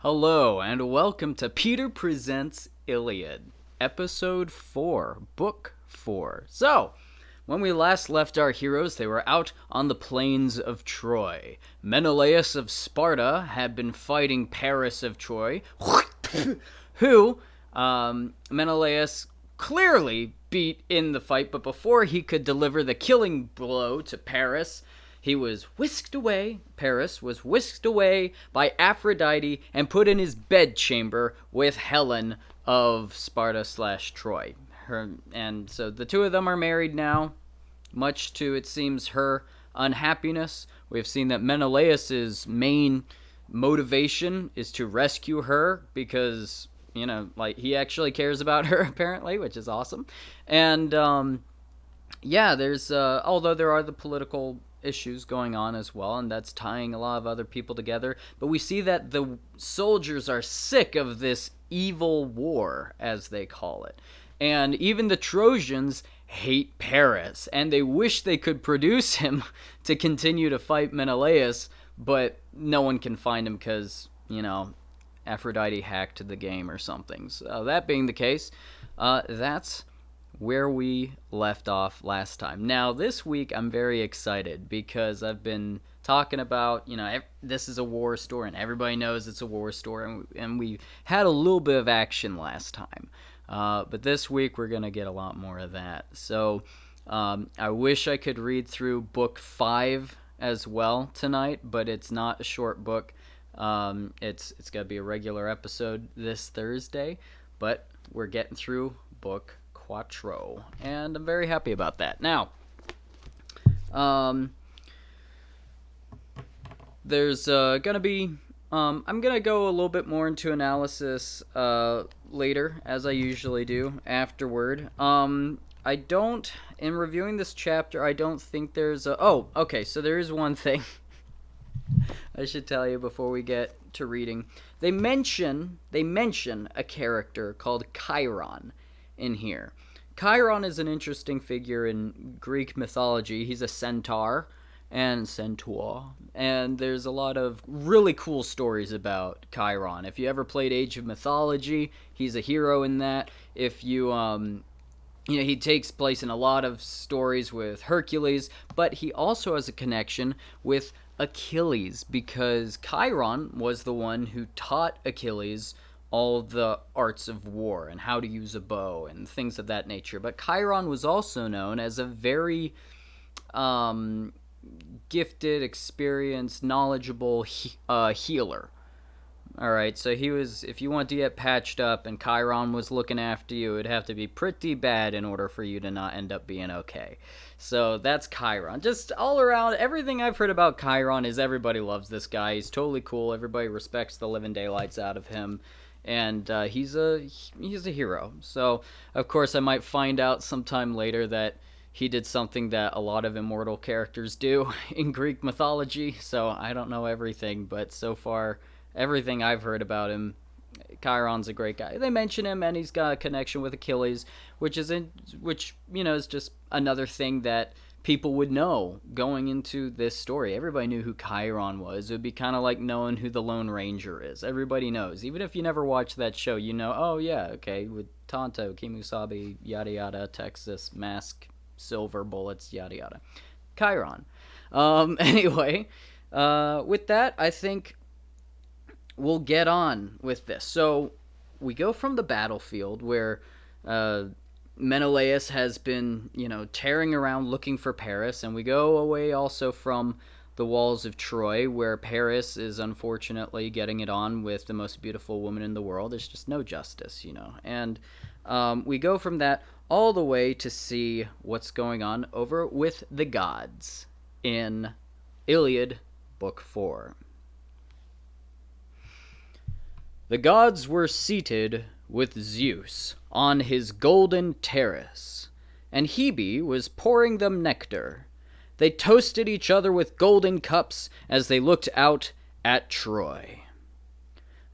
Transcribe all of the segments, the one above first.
Hello, and welcome to Peter Presents Iliad, Episode 4, Book 4. So, when we last left our heroes, they were out on the plains of Troy. Menelaus of Sparta had been fighting Paris of Troy, who Menelaus clearly beat in the fight, but before he could deliver the killing blow to Paris, he was whisked away, Paris was whisked away by Aphrodite and put in his bedchamber with Helen of Sparta/Troy. And so the two of them are married now, much to, it seems, her unhappiness. We've seen that Menelaus's main motivation is to rescue her because, he actually cares about her, apparently, which is awesome. And, there's, although there are the political issues going on as well, and that's tying a lot of other people together. But we see that the soldiers are sick of this evil war, as they call it. And even the Trojans hate Paris, and they wish they could produce him to continue to fight Menelaus, but no one can find him because, Aphrodite hacked the game or something. So that being the case, that's where we left off last time. Now, this week, I'm very excited because I've been talking about, this is a war story, and everybody knows it's a war story, and we had a little bit of action last time. But this week, we're going to get a lot more of that. So, I wish I could read through book 5 as well tonight, but it's not a short book. It's going to be a regular episode this Thursday, but we're getting through book Quattro, and I'm very happy about that. Now, there's gonna be, I'm gonna go a little bit more into analysis later, as I usually do afterward. In reviewing this chapter, I don't think there's okay, so there is one thing I should tell you before we get to reading. They mention a character called Chiron in here. Chiron is an interesting figure in Greek mythology. He's a centaur, and there's a lot of really cool stories about Chiron. If you ever played Age of Mythology, he's a hero in that. If you, he takes place in a lot of stories with Hercules, but he also has a connection with Achilles, because Chiron was the one who taught Achilles all the arts of war and how to use a bow and things of that nature. But Chiron was also known as a very gifted, experienced, knowledgeable healer. Alright, so he was, if you want to get patched up and Chiron was looking after you, it'd have to be pretty bad in order for you to not end up being okay. So that's Chiron. Just all around, everything I've heard about Chiron is everybody loves this guy. He's totally cool. Everybody respects the living daylights out of him. And he's a hero. So, of course, I might find out sometime later that he did something that a lot of immortal characters do in Greek mythology. So I don't know everything, but so far, everything I've heard about him, Chiron's a great guy. They mention him, and he's got a connection with Achilles, which is just another thing that people would know going into this story. Everybody knew who Chiron was. It would be kind of like knowing who the Lone Ranger is. Everybody knows. Even if you never watched that show, oh yeah, okay, with Tonto, Kimusabi, yada yada, Texas, mask, silver bullets, yada yada. Chiron. Anyway, with that, I think we'll get on with this. So, we go from the battlefield where Menelaus has been, tearing around looking for Paris, and we go away also from the walls of Troy, where Paris is unfortunately getting it on with the most beautiful woman in the world. There's just no justice, And we go from that all the way to see what's going on over with the gods in Iliad, Book 4. The gods were seated with Zeus on his golden terrace, and Hebe was pouring them nectar. They toasted each other with golden cups as they looked out at Troy.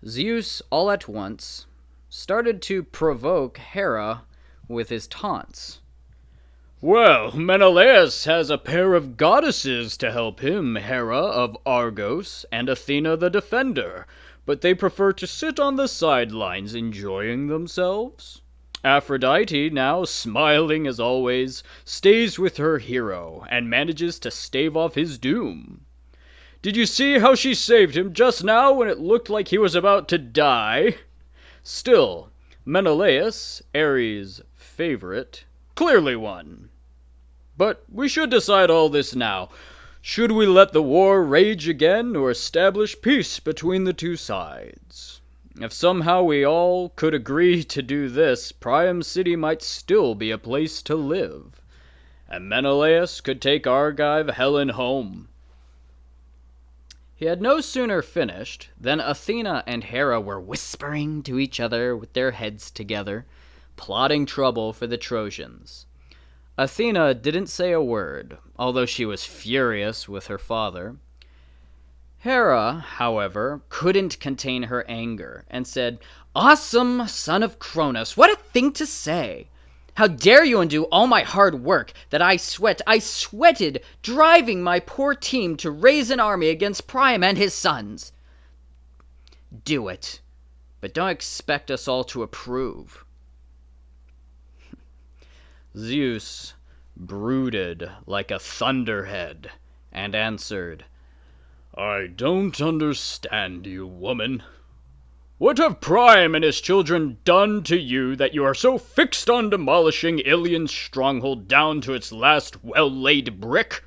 Zeus, all at once, started to provoke Hera with his taunts. "Well, Menelaus has a pair of goddesses to help him, Hera of Argos and Athena the Defender. but they prefer to sit on the sidelines enjoying themselves. Aphrodite, now smiling as always, stays with her hero and manages to stave off his doom. Did you see how she saved him just now when it looked like he was about to die? Still, Menelaus, Ares' favorite, clearly won. But we should decide all this now. Should we let the war rage again or establish peace between the two sides? If somehow we all could agree to do this, Priam City might still be a place to live, and Menelaus could take Argive Helen home. He had no sooner finished than Athena and Hera were whispering to each other with their heads together, plotting trouble for the Trojans. Athena didn't say a word, although she was furious with her father. Hera, however, couldn't contain her anger and said, "Awesome son of Cronus, what a thing to say! How dare you undo all my hard work that I sweated driving my poor team to raise an army against Priam and his sons. Do it, but don't expect us all to approve." Zeus brooded like a thunderhead and answered, "I don't understand you, woman. What have Priam and his children done to you that you are so fixed on demolishing Ilion's stronghold down to its last well-laid brick?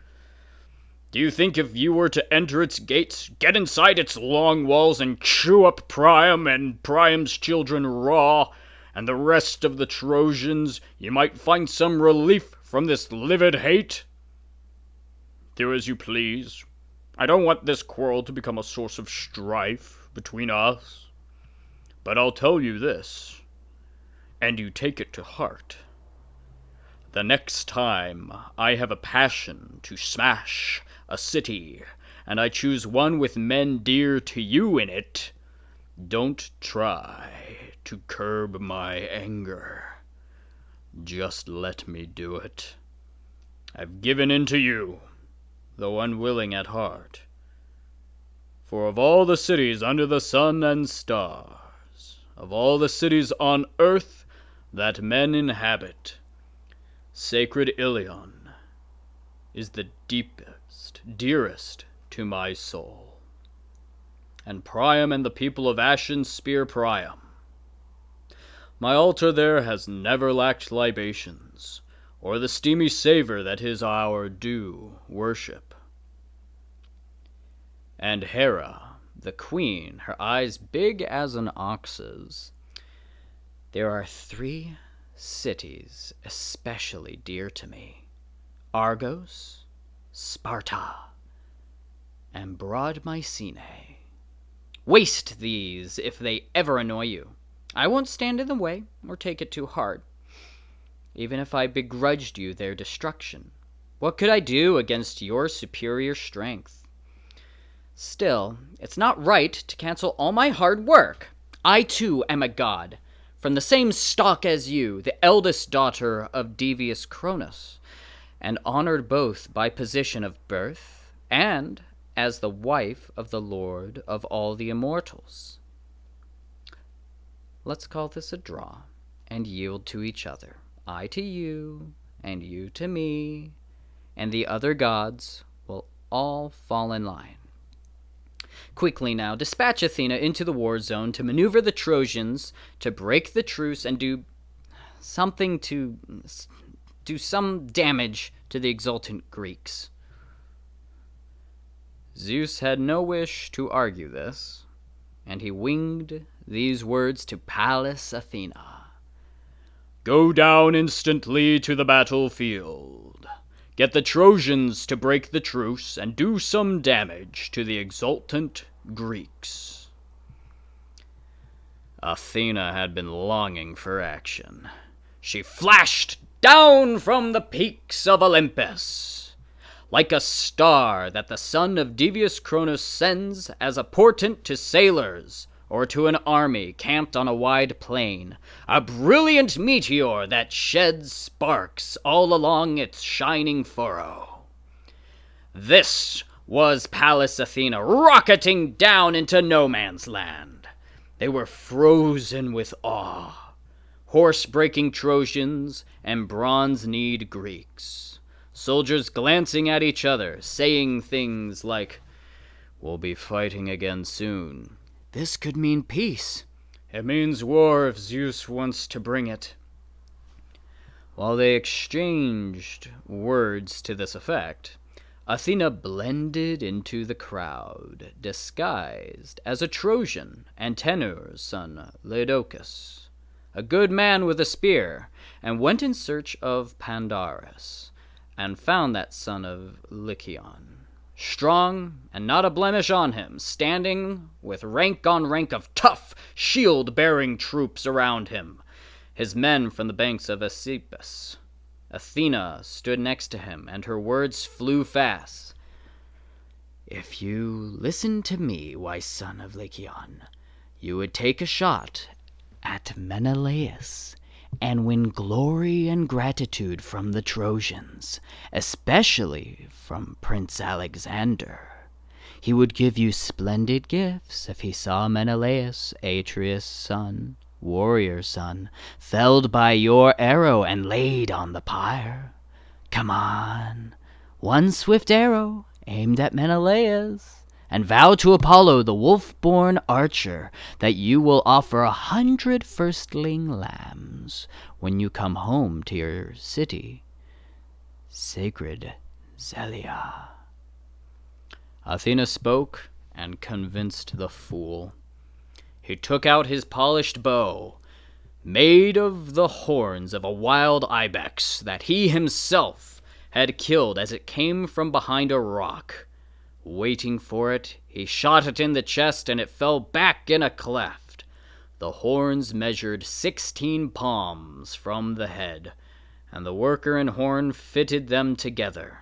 Do you think if you were to enter its gates, get inside its long walls, and chew up Priam and Priam's children raw, and the rest of the Trojans, you might find some relief from this livid hate? Do as you please. I don't want this quarrel to become a source of strife between us. But I'll tell you this, and you take it to heart. The next time I have a passion to smash a city, and I choose one with men dear to you in it, don't try to curb my anger. Just let me do it. I've given in to you, though unwilling at heart. For of all the cities under the sun and stars, of all the cities on earth that men inhabit, sacred Ilion is the deepest, dearest to my soul. And Priam and the people of Ashen Spear Priam. My altar there has never lacked libations, or the steamy savor that is our due worship. And Hera, the queen, her eyes big as an ox's. There are 3 cities especially dear to me: Argos, Sparta, and broad Mycenae. Waste these if they ever annoy you. I won't stand in the way or take it too hard, even if I begrudged you their destruction. What could I do against your superior strength? Still, it's not right to cancel all my hard work. I, too, am a god, from the same stock as you, the eldest daughter of devious Cronus, and honored both by position of birth and as the wife of the Lord of all the immortals. Let's call this a draw and yield to each other, I to you, and you to me, and the other gods will all fall in line. Quickly now, dispatch Athena into the war zone to maneuver the Trojans, to break the truce, and do some damage to the exultant Greeks. Zeus had no wish to argue this, and he winged these words to Pallas Athena. "Go down instantly to the battlefield. Get the Trojans to break the truce and do some damage to the exultant Greeks." Athena had been longing for action. She flashed down from the peaks of Olympus, like a star that the son of devious Cronus sends as a portent to sailors or to an army camped on a wide plain, a brilliant meteor that sheds sparks all along its shining furrow. This was Pallas Athena rocketing down into no man's land. They were frozen with awe, horse-breaking Trojans and bronze-kneed Greeks, soldiers glancing at each other, saying things like, "We'll be fighting again soon. This could mean peace. It means war if Zeus wants to bring it." While they exchanged words to this effect, Athena blended into the crowd, disguised as a Trojan, Antenor's son Laodocus, a good man with a spear, and went in search of Pandarus, and found that son of Lycaon, strong and not a blemish on him, standing with rank on rank of tough, shield-bearing troops around him, his men from the banks of Aesepus. Athena stood next to him, and her words flew fast. "If you listened to me, wise son of Lycaon, you would take a shot at Menelaus and win glory and gratitude from the Trojans, especially from Prince Alexander. He would give you splendid gifts if he saw Menelaus, Atreus' son, warrior son, felled by your arrow and laid on the pyre. Come on, one swift arrow aimed at Menelaus, and vow to Apollo, the wolf-born archer, that you will offer 100 firstling lambs when you come home to your city, sacred Zelia." Athena spoke and convinced the fool. He took out his polished bow, made of the horns of a wild ibex that he himself had killed as it came from behind a rock. Waiting for it, he shot it in the chest, and it fell back in a cleft. The horns measured 16 palms from the head, and the worker in horn fitted them together,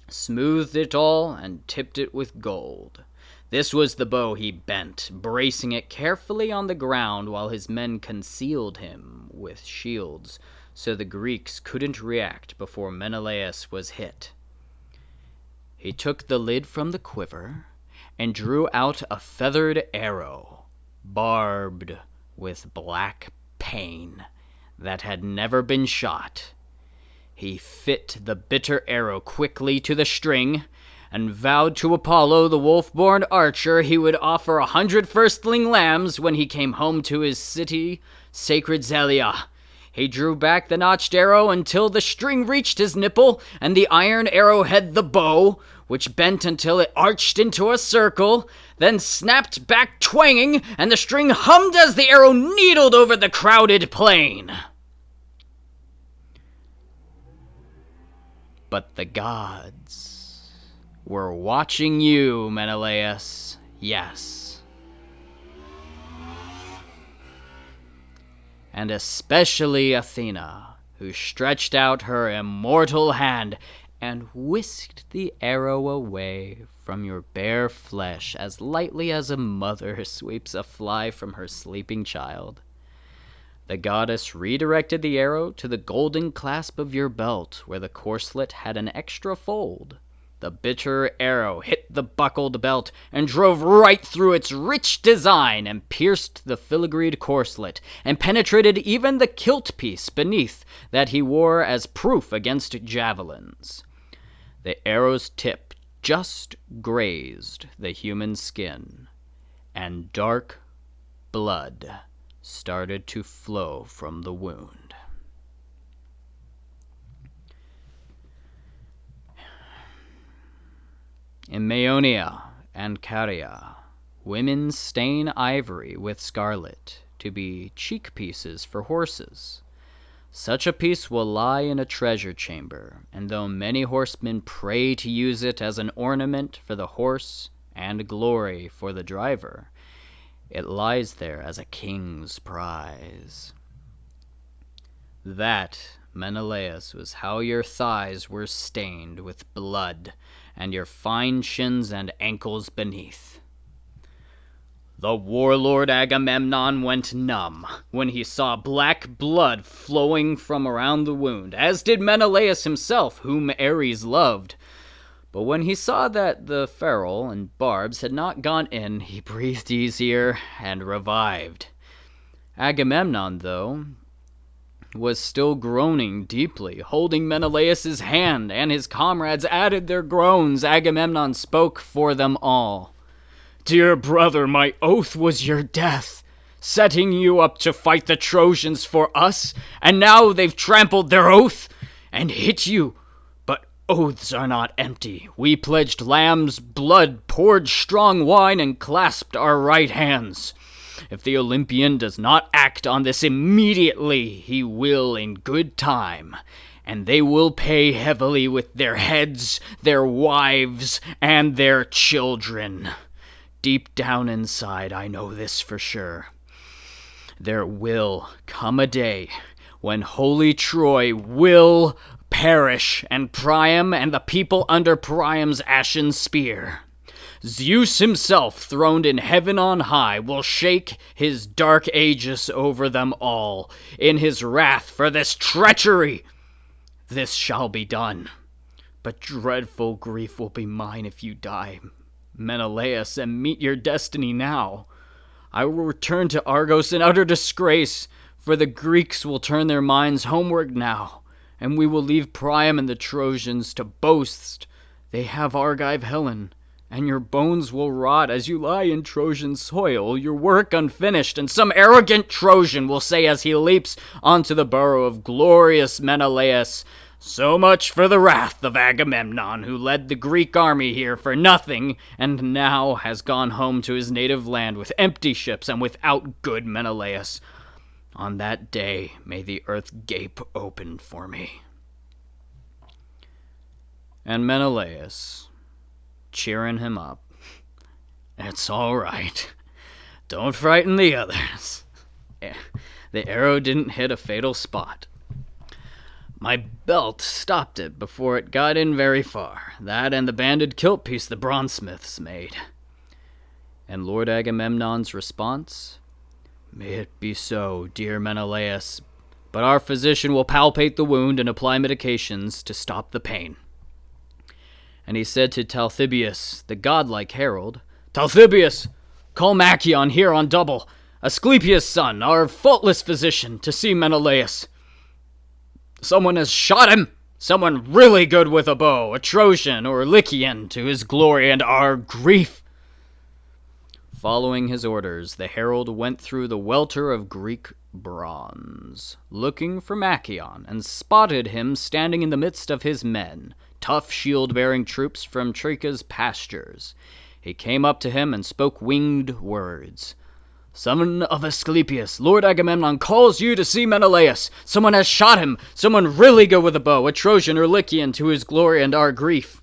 smoothed it all, and tipped it with gold. This was the bow he bent, bracing it carefully on the ground while his men concealed him with shields, so the Greeks couldn't react before Menelaus was hit. He took the lid from the quiver and drew out a feathered arrow, barbed with black pain, that had never been shot. He fit the bitter arrow quickly to the string, and vowed to Apollo, the wolf-born archer, he would offer 100 firstling lambs when he came home to his city, sacred Zelia. He drew back the notched arrow until the string reached his nipple, and the iron arrowhead the bow, which bent until it arched into a circle, then snapped back twanging, and the string hummed as the arrow needled over the crowded plain. But the gods were watching you, Menelaus. Yes. And especially Athena, who stretched out her immortal hand and whisked the arrow away from your bare flesh as lightly as a mother sweeps a fly from her sleeping child. The goddess redirected the arrow to the golden clasp of your belt, where the corselet had an extra fold. The bitter arrow hit the buckled belt and drove right through its rich design and pierced the filigreed corselet and penetrated even the kilt piece beneath that he wore as proof against javelins. The arrow's tip just grazed the human skin, and dark blood started to flow from the wound. In Maeonia and Caria, women stain ivory with scarlet to be cheek pieces for horses. Such a piece will lie in a treasure chamber, and though many horsemen pray to use it as an ornament for the horse and glory for the driver, it lies there as a king's prize. That, Menelaus, was how your thighs were stained with blood, and your fine shins and ankles beneath. The warlord Agamemnon went numb when he saw black blood flowing from around the wound, as did Menelaus himself, whom Ares loved. But when he saw that the ferrule and barbs had not gone in, he breathed easier and revived. Agamemnon, though, was still groaning deeply, holding Menelaus's hand, and his comrades added their groans. Agamemnon spoke for them all. "Dear brother, my oath was your death, setting you up to fight the Trojans for us, and now they've trampled their oath and hit you. But oaths are not empty. We pledged lamb's blood, poured strong wine, and clasped our right hands. If the Olympian does not act on this immediately, he will in good time, and they will pay heavily with their heads, their wives, and their children. Deep down inside, I know this for sure. There will come a day when holy Troy will perish, and Priam and the people under Priam's ashen spear. Zeus himself, throned in heaven on high, will shake his dark aegis over them all. In his wrath for this treachery, this shall be done. But dreadful grief will be mine if you die, Menelaus, and meet your destiny now. I will return to Argos in utter disgrace, for the Greeks will turn their minds homeward now, and we will leave Priam and the Trojans to boast they have Argive Helen. And your bones will rot as you lie in Trojan soil, your work unfinished, and some arrogant Trojan will say as he leaps onto the burrow of glorious Menelaus, 'So much for the wrath of Agamemnon, who led the Greek army here for nothing, and now has gone home to his native land with empty ships and without good Menelaus. On that day may the earth gape open for me.' And Menelaus, cheering him up, 'It's all right. Don't frighten the others. The arrow didn't hit a fatal spot. My belt stopped it before it got in very far. That and the banded kilt piece the bronzesmiths made.' And Lord Agamemnon's response, 'May it be so, dear Menelaus, but our physician will palpate the wound and apply medications to stop the pain.' And he said to Talthybius, the godlike herald, 'Talthybius, call Machaon here on double, Asclepius' son, our faultless physician, to see Menelaus. Someone has shot him, someone really good with a bow, a Trojan or Lycian, to his glory and our grief.' Following his orders, the herald went through the welter of Greek bronze, looking for Machaon, and spotted him standing in the midst of his men, tough shield-bearing troops from Trachis' pastures. He came up to him and spoke winged words. 'Son of Asclepius, Lord Agamemnon calls you to see Menelaus. Someone has shot him, someone really good with a bow, a Trojan or Lycian, to his glory and our grief.'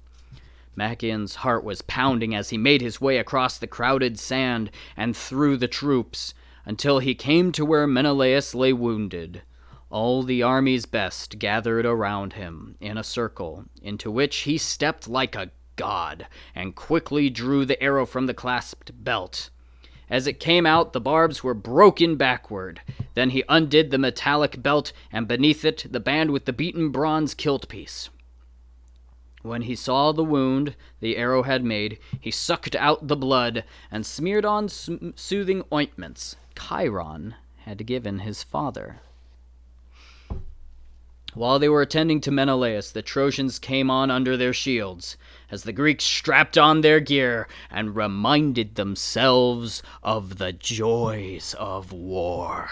Machaon's heart was pounding as he made his way across the crowded sand and through the troops, until he came to where Menelaus lay wounded. All the army's best gathered around him in a circle, into which he stepped like a god, and quickly drew the arrow from the clasped belt. As it came out, the barbs were broken backward. Then he undid the metallic belt, and beneath it the band with the beaten bronze kilt piece. When he saw the wound the arrow had made, he sucked out the blood and smeared on soothing ointments Chiron had given his father. While they were attending to Menelaus, the Trojans came on under their shields, as the Greeks strapped on their gear and reminded themselves of the joys of war.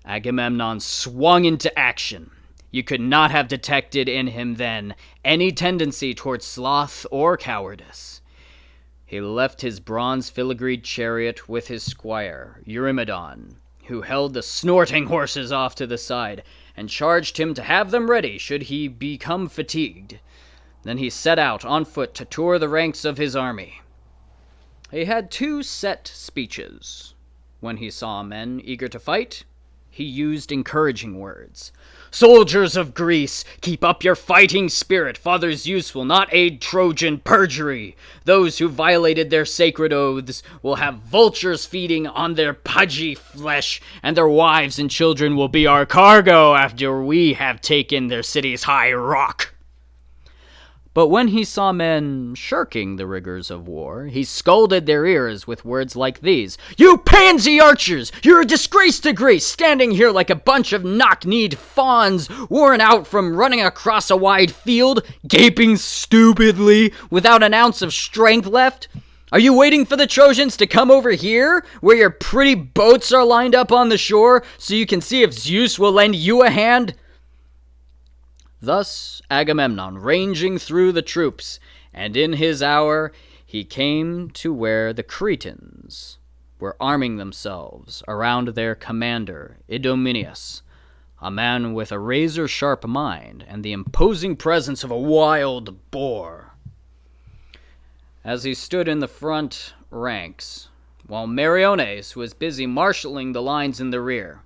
Agamemnon swung into action. You could not have detected in him then any tendency towards sloth or cowardice. He left his bronze filigreed chariot with his squire, Eurymedon, who held the snorting horses off to the side, and charged him to have them ready should he become fatigued. Then he set out on foot to tour the ranks of his army. He had two set speeches. When he saw men eager to fight, he used encouraging words. "Soldiers of Greece, keep up your fighting spirit. Father Zeus will not aid Trojan perjury. Those who violated their sacred oaths will have vultures feeding on their pudgy flesh, and their wives and children will be our cargo after we have taken their city's high rock. But when he saw men shirking the rigors of war, he scolded their ears with words like these: "You pansy archers! You're a disgrace to Greece, standing here like a bunch of knock-kneed fawns, worn out from running across a wide field, gaping stupidly, without an ounce of strength left. Are you waiting for the Trojans to come over here, where your pretty boats are lined up on the shore, so you can see if Zeus will lend you a hand?" Thus Agamemnon, ranging through the troops, and in his hour he came to where the Cretans were arming themselves around their commander, Idomeneus, a man with a razor-sharp mind and the imposing presence of a wild boar. As he stood in the front ranks, while Meriones was busy marshaling the lines in the rear,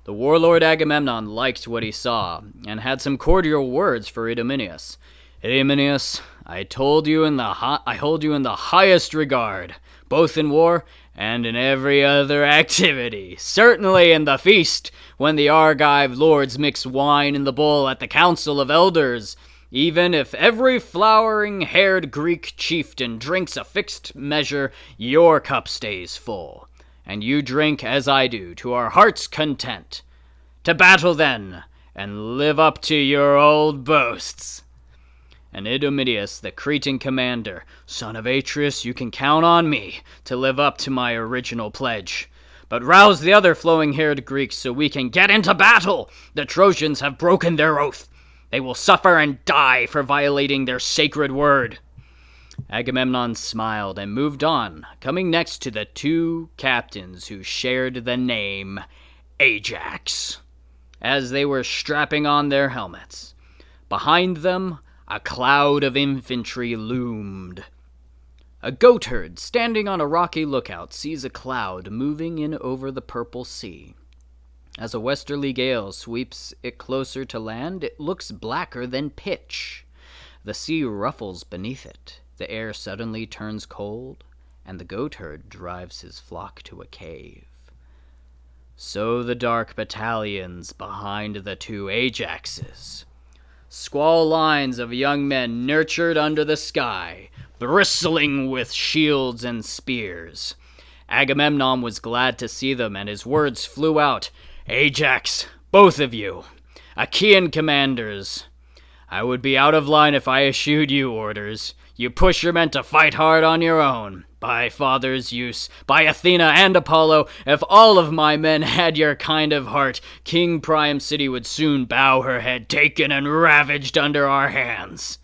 the warlord Agamemnon liked what he saw, and had some cordial words for Idomeneus. "Idomeneus, I hold you in the highest regard, both in war and in every other activity. Certainly in the feast, when the Argive lords mix wine in the bowl at the council of elders, even if every flowering-haired Greek chieftain drinks a fixed measure, your cup stays full, and you drink, as I do, to our heart's content. To battle, then, and live up to your old boasts." And Idomeneus, the Cretan commander: "Son of Atreus, you can count on me to live up to my original pledge. But rouse the other flowing-haired Greeks so we can get into battle. The Trojans have broken their oath. They will suffer and die for violating their sacred word." Agamemnon smiled and moved on, coming next to the two captains who shared the name Ajax, as they were strapping on their helmets. Behind them, a cloud of infantry loomed. A goatherd standing on a rocky lookout sees a cloud moving in over the purple sea. As a westerly gale sweeps it closer to land, it looks blacker than pitch. The sea ruffles beneath it. The air suddenly turns cold, and the goatherd drives his flock to a cave. So the dark battalions behind the two Ajaxes. Squall lines of young men nurtured under the sky, bristling with shields and spears. Agamemnon was glad to see them, and his words flew out: "Ajax, both of you, Achaean commanders, I would be out of line if I issued you orders. You push your men to fight hard on your own. By Father Zeus, by Athena and Apollo, if all of my men had your kind of heart, King Priam's city would soon bow her head, taken and ravaged under our hands."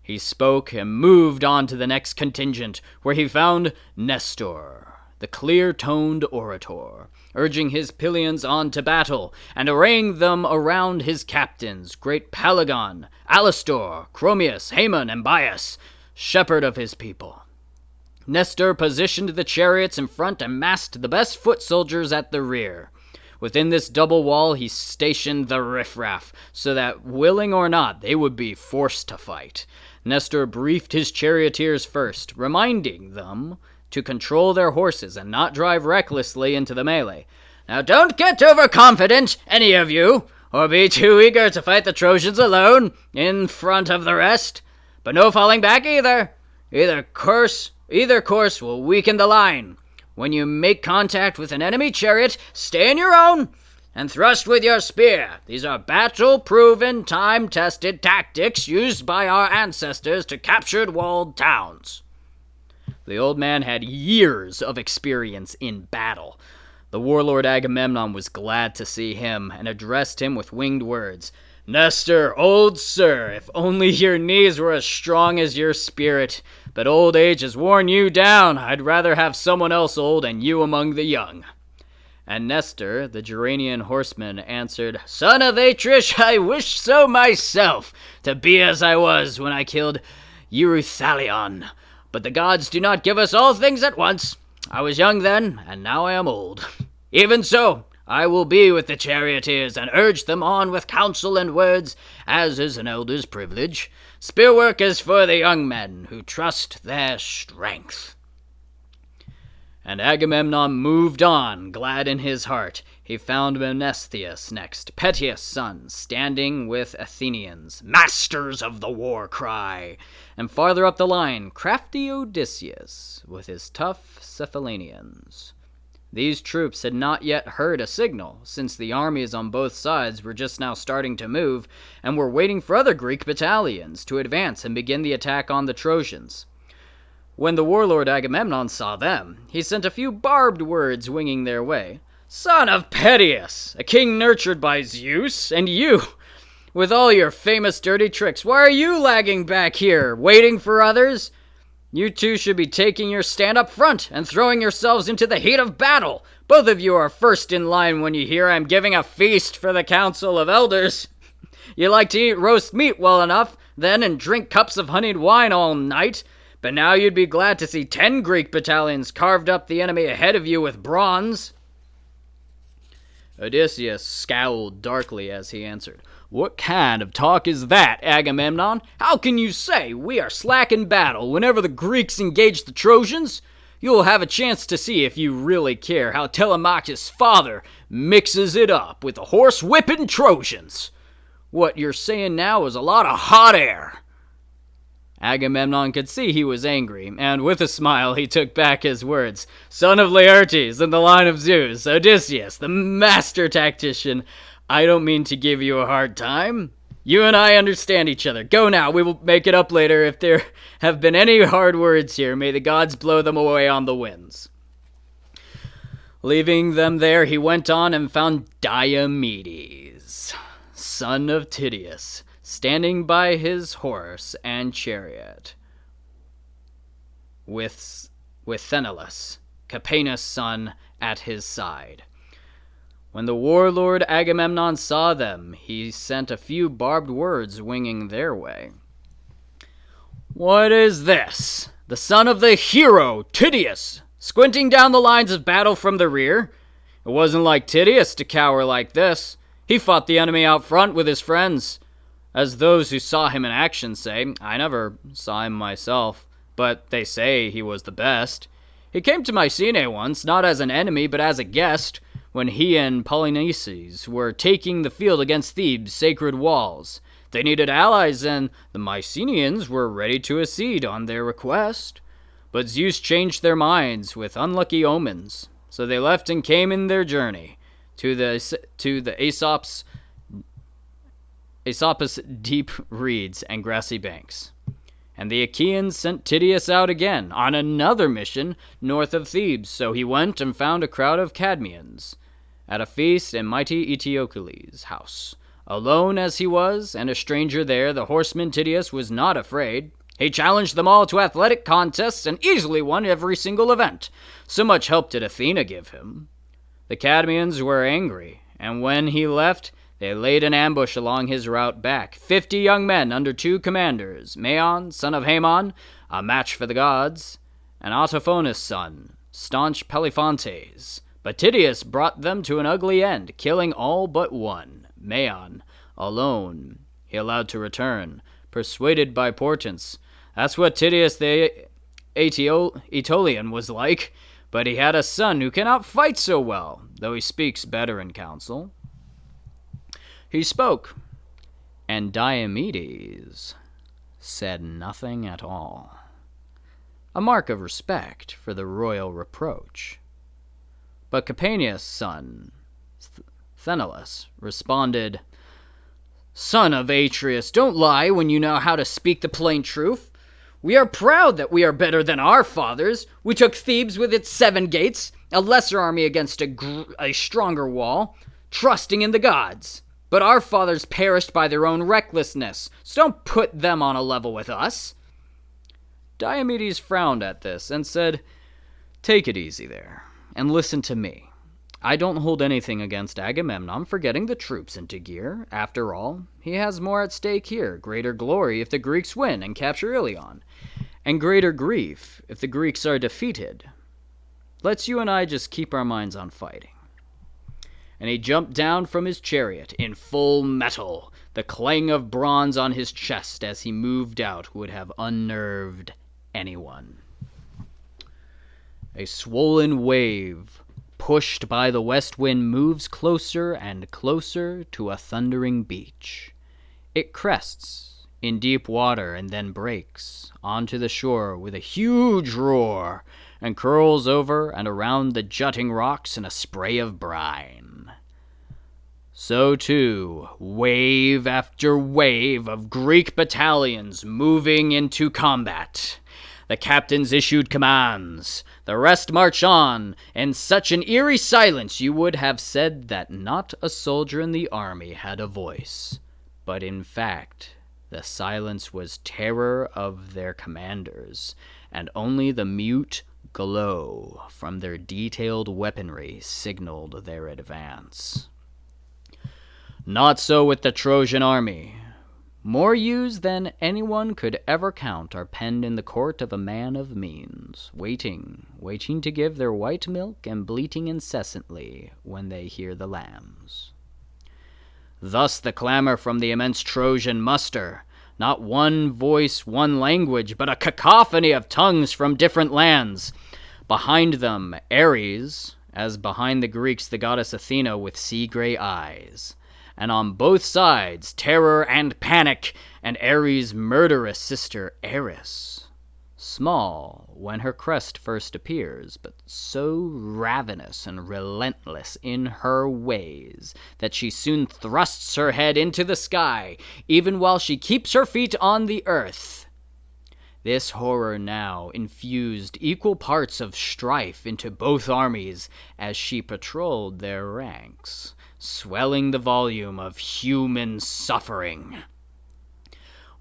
He spoke and moved on to the next contingent, where he found Nestor, the clear-toned orator, urging his Pylians on to battle, and arraying them around his captains, great Pelagon, Alastor, Chromius, Haemon, and Bias, shepherd of his people. Nestor positioned the chariots in front and massed the best foot soldiers at the rear. Within this double wall he stationed the riffraff, so that, willing or not, they would be forced to fight. Nestor briefed his charioteers first, reminding them to control their horses and not drive recklessly into the melee. "Now don't get overconfident, any of you, or be too eager to fight the Trojans alone, in front of the rest. But no falling back either. Either course will weaken the line. When you make contact with an enemy chariot, stay in your own, and thrust with your spear. These are battle-proven, time-tested tactics used by our ancestors to capture walled towns." The old man had years of experience in battle. The warlord Agamemnon was glad to see him, and addressed him with winged words. "Nestor, old sir, if only your knees were as strong as your spirit. But old age has worn you down. I'd rather have someone else old and you among the young." And Nestor, the Gerenian horseman, answered, "Son of Atreus, I wish so myself, to be as I was when I killed Eurythalion. But the gods do not give us all things at once. I was young then, and now I am old. Even so, I will be with the charioteers, and urge them on with counsel and words, as is an elder's privilege. Spearwork is for the young men, who trust their strength." And Agamemnon moved on, glad in his heart. He found Menestheus next, Peteus' son, standing with Athenians, masters of the war cry. And farther up the line, crafty Odysseus, with his tough Cephallenians. These troops had not yet heard a signal, since the armies on both sides were just now starting to move, and were waiting for other Greek battalions to advance and begin the attack on the Trojans. When the warlord Agamemnon saw them, he sent a few barbed words winging their way. "Son of Peteus, a king nurtured by Zeus, and you, with all your famous dirty tricks, why are you lagging back here, waiting for others? You two should be taking your stand up front and throwing yourselves into the heat of battle. Both of you are first in line when you hear I'm giving a feast for the council of elders. You like to eat roast meat well enough, then, and drink cups of honeyed wine all night. But now you'd be glad to see 10 Greek battalions carved up the enemy ahead of you with bronze." Odysseus scowled darkly as he answered, "What kind of talk is that, Agamemnon? How can you say we are slack in battle whenever the Greeks engage the Trojans? You'll have a chance to see, if you really care, how Telemachus' father mixes it up with the horse-whipping Trojans. What you're saying now is a lot of hot air." Agamemnon could see he was angry, and with a smile he took back his words. "Son of Laertes, in the line of Zeus, Odysseus, the master tactician, I don't mean to give you a hard time. You and I understand each other. Go now, we will make it up later. If there have been any hard words here, may the gods blow them away on the winds." Leaving them there, he went on and found Diomedes, son of Tydeus, standing by his horse and chariot, with Sthenelus, Capaneus' son, at his side. When the warlord Agamemnon saw them, he sent a few barbed words winging their way. "What is this? The son of the hero, Tydeus, squinting down the lines of battle from the rear? It wasn't like Tydeus to cower like this. He fought the enemy out front with his friends. As those who saw him in action say, I never saw him myself, but they say he was the best. He came to Mycenae once, not as an enemy, but as a guest, when he and Polynices were taking the field against Thebes' sacred walls. They needed allies, and the Mycenaeans were ready to accede on their request. But Zeus changed their minds with unlucky omens, so they left and came in their journey to the Aesopus' deep reeds and grassy banks. And the Achaeans sent Tydeus out again on another mission north of Thebes, so he went and found a crowd of Cadmeans at a feast in mighty Eteocles' house. Alone as he was, and a stranger there, the horseman Tydeus was not afraid. He challenged them all to athletic contests and easily won every single event. So much help did Athena give him. The Cadmeans were angry, and when he left, they laid an ambush along his route back. 50 young men under 2 commanders, Maon, son of Haemon, a match for the gods, and Autophonus' son, staunch Polyphontes. But Tydeus brought them to an ugly end, killing all but one, Maon, alone. He allowed to return, persuaded by portents. That's what Tydeus the Aetolian was like, but he had a son who cannot fight so well, though he speaks better in council. He spoke, and Diomedes said nothing at all, a mark of respect for the royal reproach. But Capaneus' son, Sthenelus, responded, "Son of Atreus, don't lie when you know how to speak the plain truth. We are proud that we are better than our fathers. We took Thebes with its 7 gates, a lesser army against a stronger wall, trusting in the gods. But our fathers perished by their own recklessness, so don't put them on a level with us." Diomedes frowned at this and said, "Take it easy there, and listen to me. I don't hold anything against Agamemnon for getting the troops into gear. After all, he has more at stake here, greater glory if the Greeks win and capture Ilion, and greater grief if the Greeks are defeated. Let's you and I just keep our minds on fighting." And he jumped down from his chariot in full metal. The clang of bronze on his chest as he moved out would have unnerved anyone. A swollen wave, pushed by the west wind, moves closer and closer to a thundering beach. It crests in deep water and then breaks onto the shore with a huge roar and curls over and around the jutting rocks in a spray of brine. So too, wave after wave of Greek battalions moving into combat. The captains issued commands. The rest march on in such an eerie silence you would have said that not a soldier in the army had a voice. But in fact, the silence was terror of their commanders, and only the mute glow from their detailed weaponry signaled their advance. Not so with the Trojan army. More yews than anyone could ever count are penned in the court of a man of means, waiting to give their white milk and bleating incessantly when they hear the lambs. Thus the clamor from the immense Trojan muster, not one voice, one language, but a cacophony of tongues from different lands. Behind them, Ares, as behind the Greeks the goddess Athena with sea-gray eyes. And on both sides, terror and panic, and Ares' murderous sister Eris. Small when her crest first appears, but so ravenous and relentless in her ways that she soon thrusts her head into the sky, even while she keeps her feet on the earth. This horror now infused equal parts of strife into both armies as she patrolled their ranks, swelling the volume of human suffering.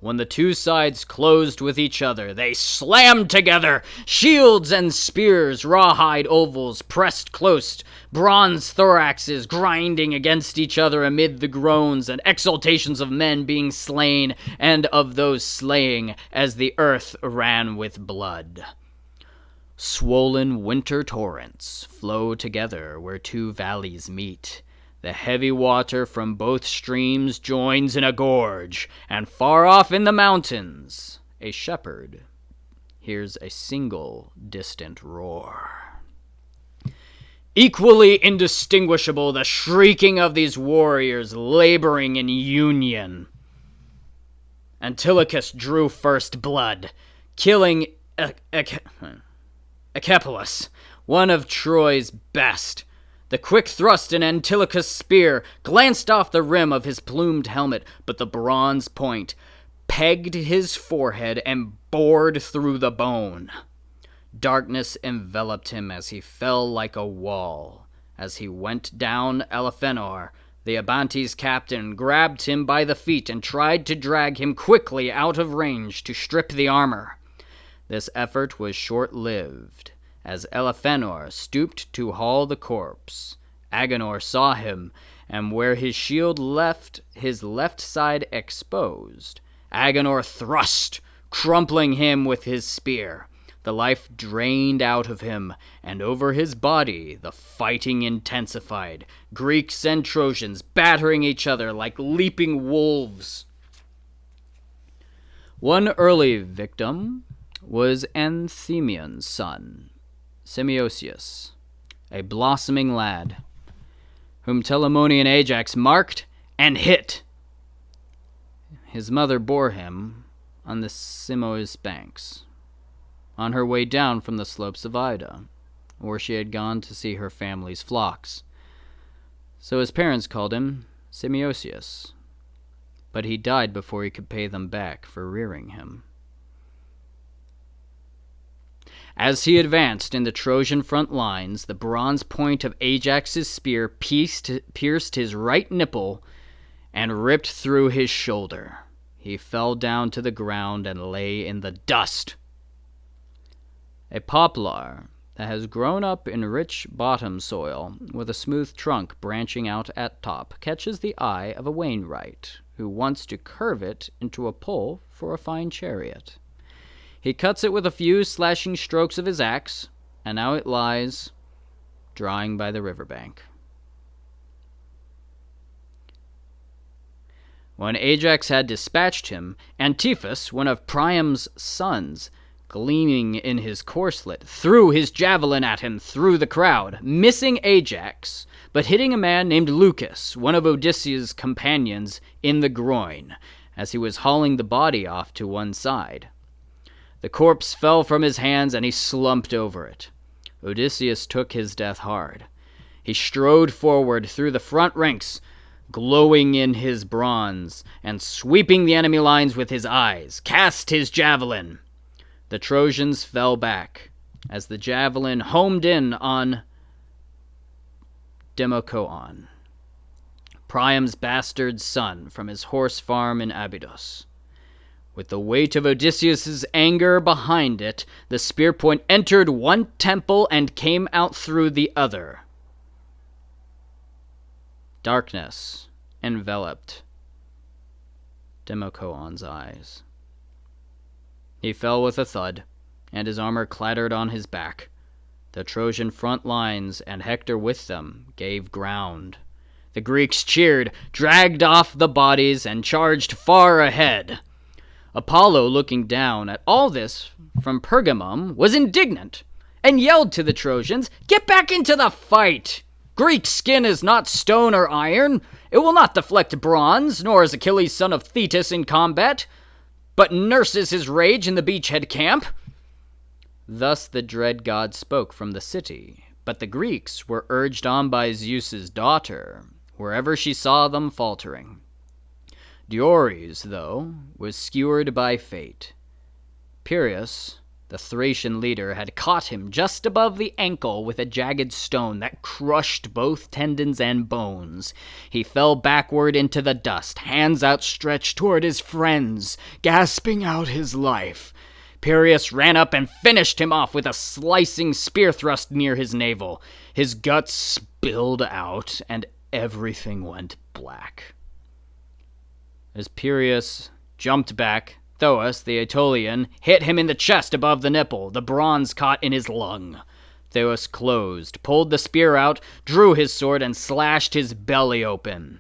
When the two sides closed with each other, they slammed together, shields and spears, rawhide ovals pressed close, bronze thoraxes grinding against each other amid the groans and exultations of men being slain and of those slaying as the earth ran with blood. Swollen winter torrents flow together where two valleys meet. The heavy water from both streams joins in a gorge, and far off in the mountains, a shepherd hears a single distant roar. Equally indistinguishable, the shrieking of these warriors laboring in union. Antilochus drew first blood, killing Echepolus, one of Troy's best. The quick thrust in Antilochus' spear glanced off the rim of his plumed helmet, but the bronze point pegged his forehead and bored through the bone. Darkness enveloped him as he fell like a wall. As he went down, Elephenor, the Abantes' captain, grabbed him by the feet and tried to drag him quickly out of range to strip the armor. This effort was short-lived. As Elephenor stooped to haul the corpse, Agenor saw him, and where his shield left his left side exposed, Agenor thrust, crumpling him with his spear. The life drained out of him, and over his body the fighting intensified, Greeks and Trojans battering each other like leaping wolves. One early victim was Anthemian's son, Simiosius, a blossoming lad, whom Telamonian Ajax marked and hit. His mother bore him on the Simois banks, on her way down from the slopes of Ida, where she had gone to see her family's flocks. So his parents called him Simiosius, but he died before he could pay them back for rearing him. As he advanced in the Trojan front lines, the bronze point of Ajax's spear pierced his right nipple and ripped through his shoulder. He fell down to the ground and lay in the dust. A poplar that has grown up in rich bottom soil with a smooth trunk branching out at top catches the eye of a wainwright who wants to curve it into a pole for a fine chariot. He cuts it with a few slashing strokes of his axe, and now it lies drying by the riverbank. When Ajax had dispatched him, Antiphus, one of Priam's sons, gleaming in his corslet, threw his javelin at him through the crowd, missing Ajax, but hitting a man named Lucas, one of Odysseus' companions, in the groin, as he was hauling the body off to one side. The corpse fell from his hands, and he slumped over it. Odysseus took his death hard. He strode forward through the front ranks, glowing in his bronze, and sweeping the enemy lines with his eyes, cast his javelin. The Trojans fell back, as the javelin homed in on Democoon, Priam's bastard son from his horse farm in Abydos. With the weight of Odysseus' anger behind it, the spear point entered one temple and came out through the other. Darkness enveloped Democoon's eyes. He fell with a thud, and his armor clattered on his back. The Trojan front lines, and Hector with them, gave ground. The Greeks cheered, dragged off the bodies, and charged far ahead. Apollo, looking down at all this from Pergamum, was indignant, and yelled to the Trojans, "Get back into the fight! Greek skin is not stone or iron. It will not deflect bronze, nor is Achilles son of Thetis in combat, but nurses his rage in the beachhead camp." Thus the dread god spoke from the city, but the Greeks were urged on by Zeus's daughter, wherever she saw them faltering. Diores, though, was skewered by fate. Pyrrhus, the Thracian leader, had caught him just above the ankle with a jagged stone that crushed both tendons and bones. He fell backward into the dust, hands outstretched toward his friends, gasping out his life. Pyrrhus ran up and finished him off with a slicing spear thrust near his navel. His guts spilled out, and everything went black. As Pyrrhus jumped back, Thoas, the Aetolian, hit him in the chest above the nipple, the bronze caught in his lung. Thoas closed, pulled the spear out, drew his sword, and slashed his belly open.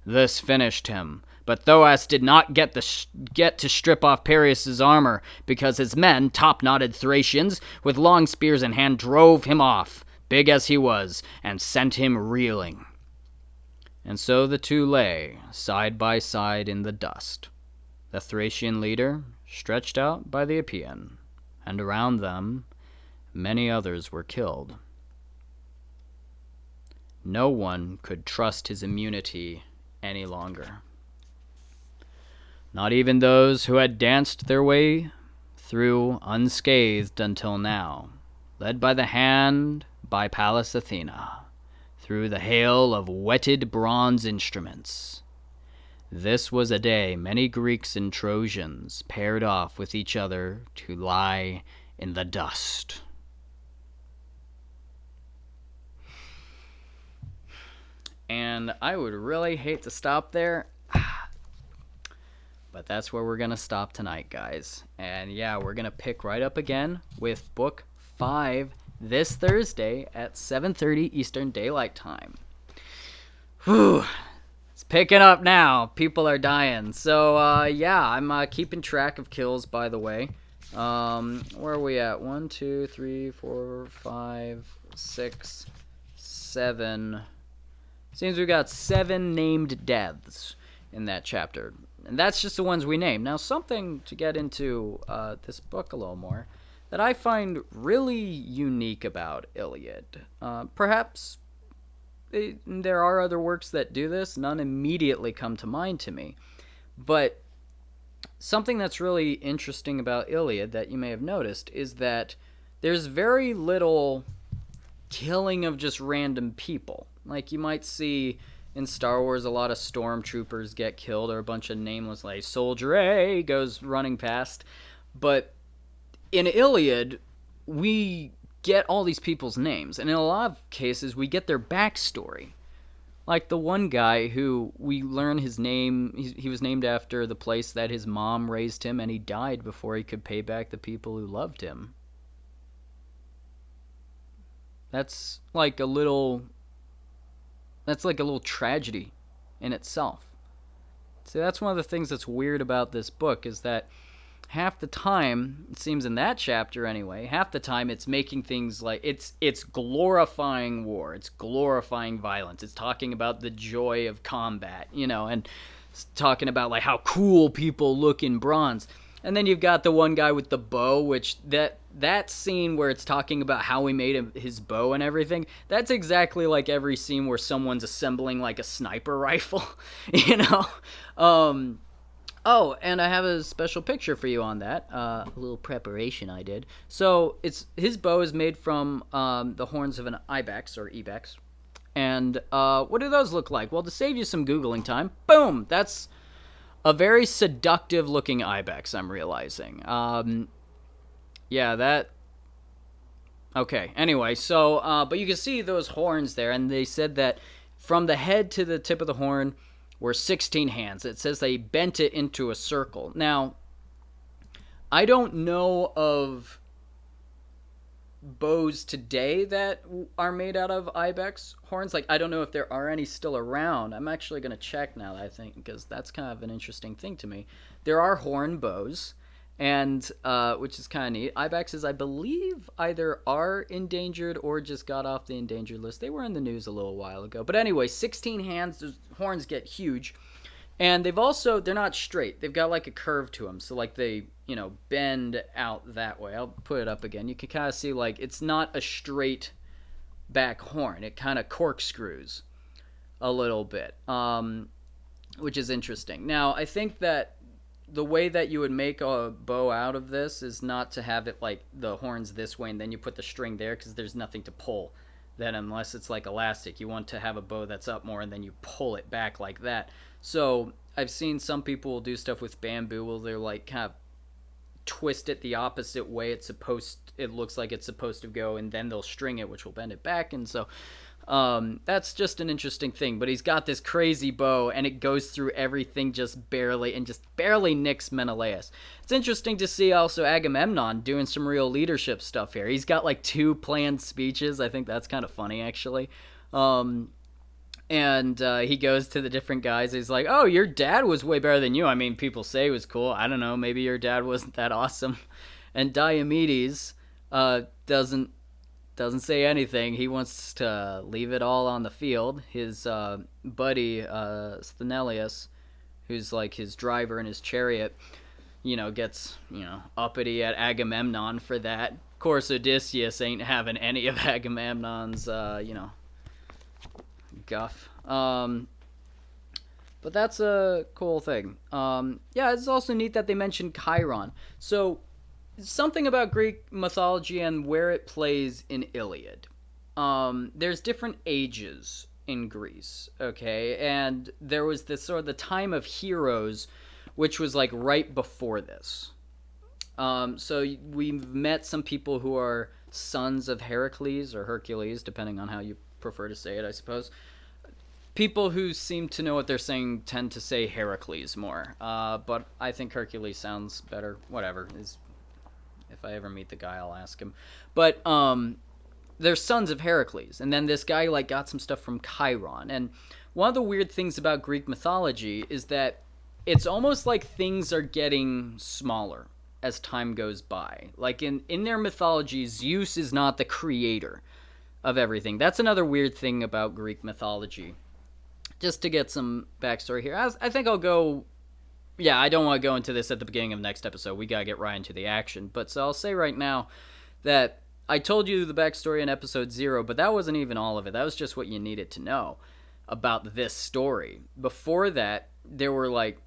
This finished him, but Thoas did not get to strip off Pyrrhus' armor, because his men, top-knotted Thracians, with long spears in hand, drove him off, big as he was, and sent him reeling. And so the two lay, side by side in the dust, the Thracian leader stretched out by the Epean, and around them many others were killed. No one could trust his immunity any longer. Not even those who had danced their way through unscathed until now, led by the hand by Pallas Athena, through the hail of whetted bronze instruments. This was a day many Greeks and Trojans paired off with each other to lie in the dust. And I would really hate to stop there, but that's where we're going to stop tonight, guys. And yeah, we're going to pick right up again with Book 5 this Thursday at 7:30 Eastern Daylight Time. Whew. It's picking up now. People are dying. So, yeah, I'm keeping track of kills, by the way. Where are we at? 1, 2, 3, 4, 5, 6, 7. Seems we got 7 named deaths in that chapter. And that's just the ones we named. Now, something to get into this book a little more that I find really unique about Iliad. Perhaps there are other works that do this. None immediately come to mind to me. But something that's really interesting about Iliad that you may have noticed is that there's very little killing of just random people. Like you might see in Star Wars a lot of stormtroopers get killed, or a bunch of nameless, like Soldier A goes running past. But in Iliad, we get all these people's names, and in a lot of cases we get their backstory. Like the one guy who we learn his name, he was named after the place that his mom raised him, and he died before he could pay back the people who loved him. That's like a little tragedy in itself. See, that's one of the things that's weird about this book, is that half the time, it seems in that chapter anyway, half the time it's making things like it's glorifying war, it's glorifying violence, it's talking about the joy of combat, and it's talking about like how cool people look in bronze. And then you've got the one guy with the bow, which that scene where it's talking about how he made his bow and everything, that's exactly like every scene where someone's assembling like a sniper rifle, you know? Oh, and I have a special picture for you on that. A little preparation I did. So his bow is made from the horns of an ibex or ibex. And what do those look like? Well, to save you some Googling time, boom, that's a very seductive looking ibex, I'm realizing. Yeah, that... Okay, anyway, so, but you can see those horns there, and they said that from the head to the tip of the horn were 16 hands. It says they bent it into a circle. Now, I don't know of bows today that are made out of ibex horns. Like, I don't know if there are any still around. I'm actually going to check now, I think, because that's kind of an interesting thing to me. There are horn bows, and which is kind of neat. Ibexes, I believe, either are endangered or just got off the endangered list. They were in the news a little while ago. But anyway, 16 hands, those horns get huge. And they're not straight. They've got like a curve to them. So like they, bend out that way. I'll put it up again. You can kind of see like it's not a straight back horn. It kind of corkscrews a little bit, which is interesting. Now, I think that the way that you would make a bow out of this is not to have it like the horns this way and then you put the string there, because there's nothing to pull. Then unless it's like elastic, you want to have a bow that's up more and then you pull it back like that. So I've seen some people will do stuff with bamboo where they're like kind of twist it the opposite way it looks like it's supposed to go, and then they'll string it, which will bend it back. And so that's just an interesting thing. But he's got this crazy bow, and it goes through everything just barely nicks Menelaus. It's interesting to see also Agamemnon doing some real leadership stuff here. He's got like 2 planned speeches. I think that's kind of funny, actually. And he goes to the different guys. He's like, oh, your dad was way better than you. I mean, people say he was cool. I don't know. Maybe your dad wasn't that awesome. And Diomedes doesn't say anything. He wants to leave it all on the field. His buddy, Sthenelus, who's like his driver in his chariot, gets, uppity at Agamemnon for that. Of course, Odysseus ain't having any of Agamemnon's, guff. But that's a cool thing. Yeah, it's also neat that they mentioned Chiron. So, something about Greek mythology and where it plays in Iliad. There's different ages in Greece, okay? And there was this sort of the time of heroes, which was like right before this. So we've met some people who are sons of Heracles or Hercules, depending on how you prefer to say it, I suppose. People who seem to know what they're saying tend to say Heracles more, but I think Hercules sounds better. Whatever. If I ever meet the guy, I'll ask him. But they're sons of Heracles, and then this guy like got some stuff from Chiron. And one of the weird things about Greek mythology is that it's almost like things are getting smaller as time goes by. Like in their mythology, Zeus is not the creator of everything. That's another weird thing about Greek mythology. Just to get some backstory here, I think I'll go... Yeah, I don't want to go into this at the beginning of next episode. We gotta get right into the action. But so I'll say right now that I told you the backstory in episode 0, but that wasn't even all of it. That was just what you needed to know about this story. Before that, there were like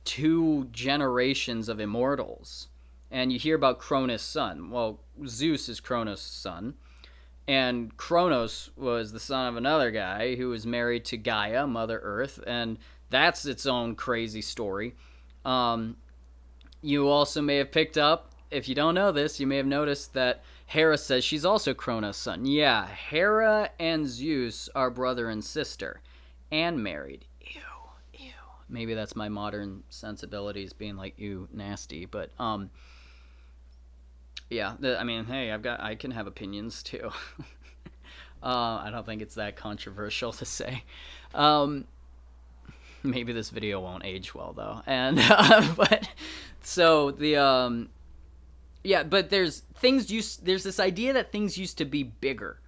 2 generations of immortals. And you hear about Cronus' son. Well, Zeus is Cronus' son. And Kronos was the son of another guy who was married to Gaia, Mother Earth, and that's its own crazy story. You also may have picked up, if you don't know this, you may have noticed that Hera says she's also Kronos' son. Yeah, Hera and Zeus are brother and sister, and married. Ew. Maybe that's my modern sensibilities being like, ew, nasty, but, yeah, I mean, hey, I can have opinions too. I don't think it's that controversial to say. Maybe this video won't age well though. And but so the yeah, but there's this idea that things used to be bigger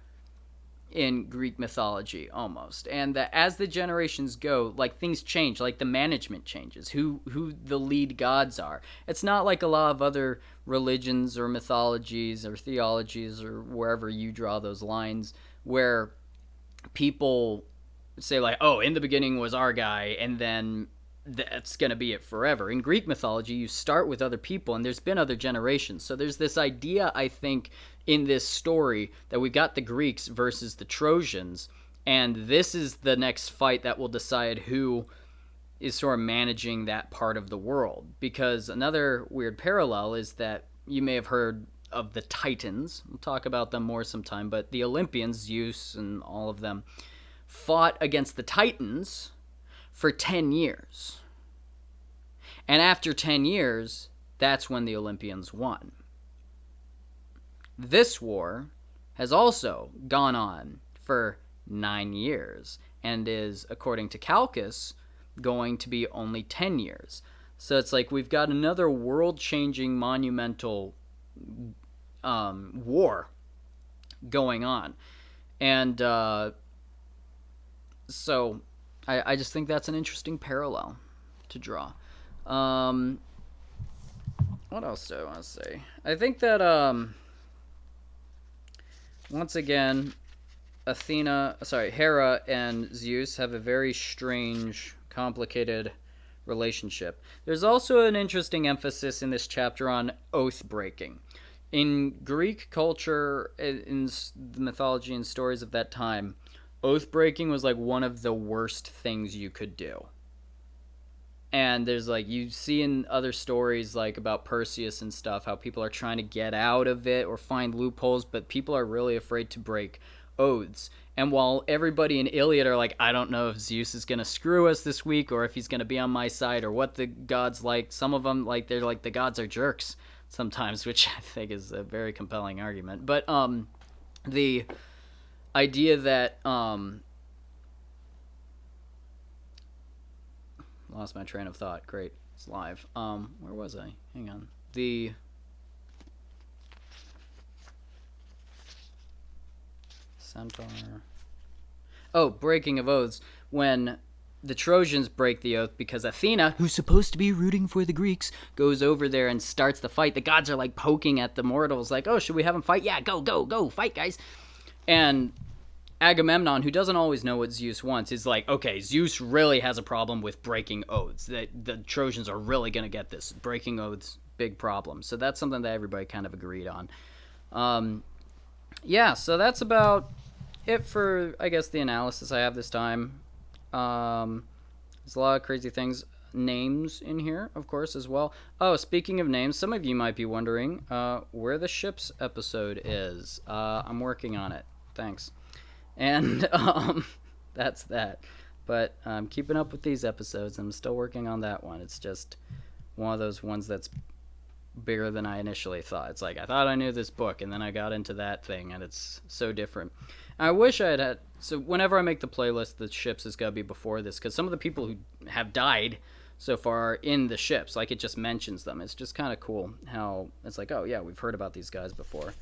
in Greek mythology almost, and that as the generations go, like things change, like the management changes, who the lead gods are. It's not like a lot of other religions or mythologies or theologies or wherever you draw those lines, where people say like, oh, in the beginning was our guy, and then that's going to be it forever. In Greek mythology, you start with other people, and there's been other generations. So there's this idea, I think, in this story that we've got the Greeks versus the Trojans, and this is the next fight that will decide who is sort of managing that part of the world. Because another weird parallel is that you may have heard of the Titans. We'll talk about them more sometime, but the Olympians, Zeus and all of them, fought against the Titans for 10 years. And after 10 years, that's when the Olympians won. This war has also gone on for 9 years and is, according to Calchas, going to be only 10 years. So it's like we've got another world-changing, monumental war going on. And so I just think that's an interesting parallel to draw. What else do I want to say? I think that once again, Hera and Zeus have a very strange, complicated relationship. There's also an interesting emphasis in this chapter on oath breaking. In Greek culture, in the mythology and stories of that time, oath breaking was like one of the worst things you could do. And there's like, you see in other stories like about Perseus and stuff, how people are trying to get out of it or find loopholes, but people are really afraid to break oaths. And while everybody in Iliad are like, I don't know if Zeus is going to screw us this week or if he's going to be on my side or what the gods like, some of them, like, they're like, the gods are jerks sometimes, which I think is a very compelling argument. But the idea that lost my train of thought. Great, it's live. Where was I? Hang on. The centaur. Oh, breaking of oaths. When the Trojans break the oath because Athena, who's supposed to be rooting for the Greeks, goes over there and starts the fight. The gods are like poking at the mortals, like, oh, should we have them fight? Yeah, go, fight, guys. And Agamemnon, who doesn't always know what Zeus wants, is like, okay, Zeus really has a problem with breaking oaths. The Trojans are really going to get this. Breaking oaths, big problem. So that's something that everybody kind of agreed on. Yeah, so that's about it for, I guess, the analysis I have this time. There's a lot of crazy things. Names in here, of course, as well. Oh, speaking of names, some of you might be wondering where the ships episode is. I'm working on it. Thanks. And that's that. But I'm keeping up with these episodes. I'm still working on that one. It's just one of those ones that's bigger than I initially thought. It's like, I thought I knew this book, and then I got into that thing, and it's so different. I wish I had... So whenever I make the playlist, the ships has got to be before this, because some of the people who have died so far are in the ships. Like, it just mentions them. It's just kind of cool how it's like, oh, yeah, we've heard about these guys before.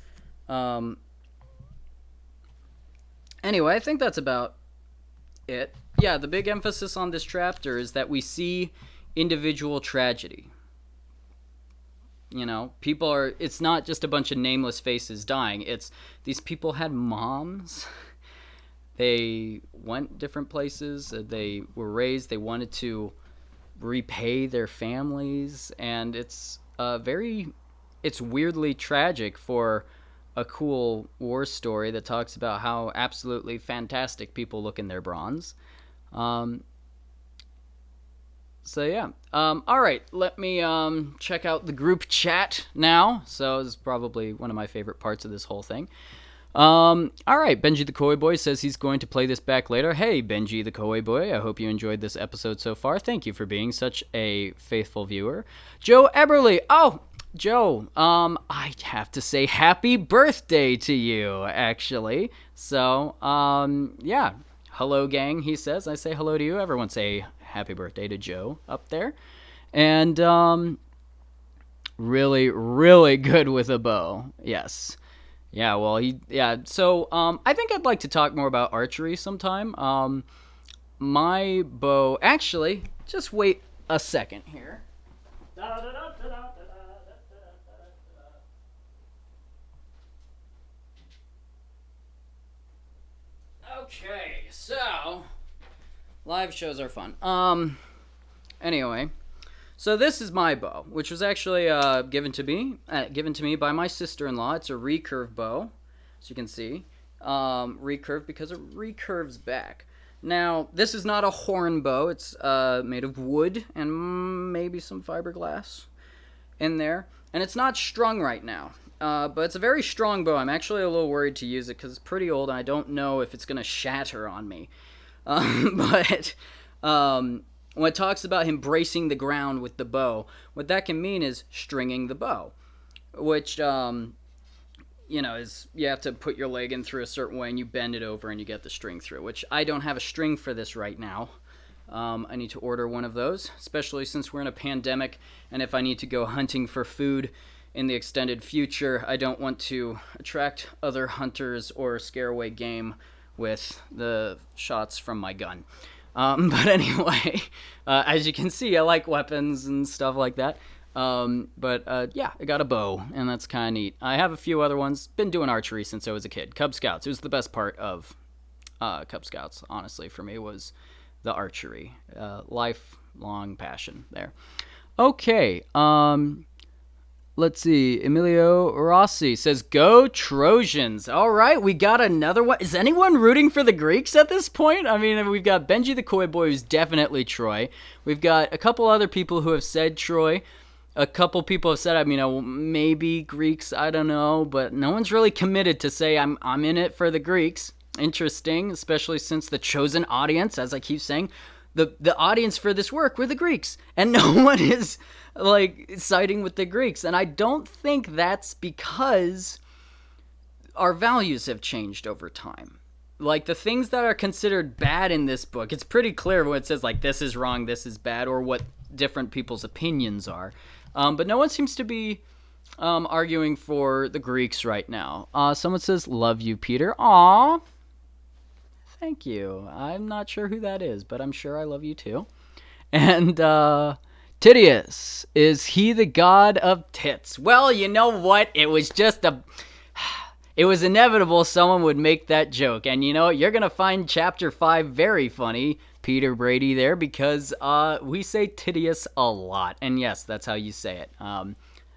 Anyway, I think that's about it. Yeah, the big emphasis on this chapter is that we see individual tragedy. You know, people are... It's not just a bunch of nameless faces dying. It's these people had moms. They went different places. They were raised. They wanted to repay their families. And it's it's weirdly tragic for a cool war story that talks about how absolutely fantastic people look in their bronze. So yeah. All right, let me check out the group chat now. So this is probably one of my favorite parts of this whole thing. All right, Benji the Koi Boy says he's going to play this back later. Hey, Benji the Koi Boy, I hope you enjoyed this episode so far. Thank you for being such a faithful viewer. Joe Eberly. Oh, Joe, I have to say happy birthday to you, actually. So, yeah. Hello, gang, he says. I say hello to you. Everyone say happy birthday to Joe up there. And really, really good with a bow. Yes. Yeah, well, so I think I'd like to talk more about archery sometime. My bow, actually, just wait a second here. Okay, so live shows are fun. Anyway, so this is my bow, which was actually given to me by my sister-in-law. It's a recurve bow, as you can see, recurve because it recurves back. Now, this is not a horn bow. It's made of wood and maybe some fiberglass in there, and it's not strung right now. But it's a very strong bow. I'm actually a little worried to use it because it's pretty old, and I don't know if it's going to shatter on me. But when it talks about him bracing the ground with the bow, what that can mean is stringing the bow, which, is you have to put your leg in through a certain way, and you bend it over, and you get the string through, which I don't have a string for this right now. I need to order one of those, especially since we're in a pandemic, and if I need to go hunting for food in the extended future, I don't want to attract other hunters or scare away game with the shots from my gun. But anyway, as you can see, I like weapons and stuff like that. Yeah, I got a bow, and that's kind of neat. I have a few other ones. Been doing archery since I was a kid. Cub Scouts. It was the best part of Cub Scouts, honestly, for me, was the archery. Lifelong passion there. Okay, let's see. Emilio Rossi says, "Go Trojans." All right, we got another one. Is anyone rooting for the Greeks at this point? I mean, we've got Benji the Koi Boy, who's definitely Troy. We've got a couple other people who have said Troy. A couple people have said, maybe Greeks, I don't know. But no one's really committed to say, I'm in it for the Greeks. Interesting, especially since the chosen audience, as I keep saying, the audience for this work were the Greeks. And no one is siding with the Greeks, and I don't think that's because our values have changed over time. The things that are considered bad in this book, it's pretty clear when it says this is wrong, this is bad, or what different people's opinions are. But no one seems to be arguing for the Greeks right now. Someone says, "Love you, Peter." Aw, thank you. I'm not sure who that is, but I'm sure I love you too. And Titius, is he the god of tits? Well, you know what? It was it was inevitable someone would make that joke. And you know what? You're going to find chapter 5 very funny, Peter Brady there, because we say Titius a lot. And yes, that's how you say it.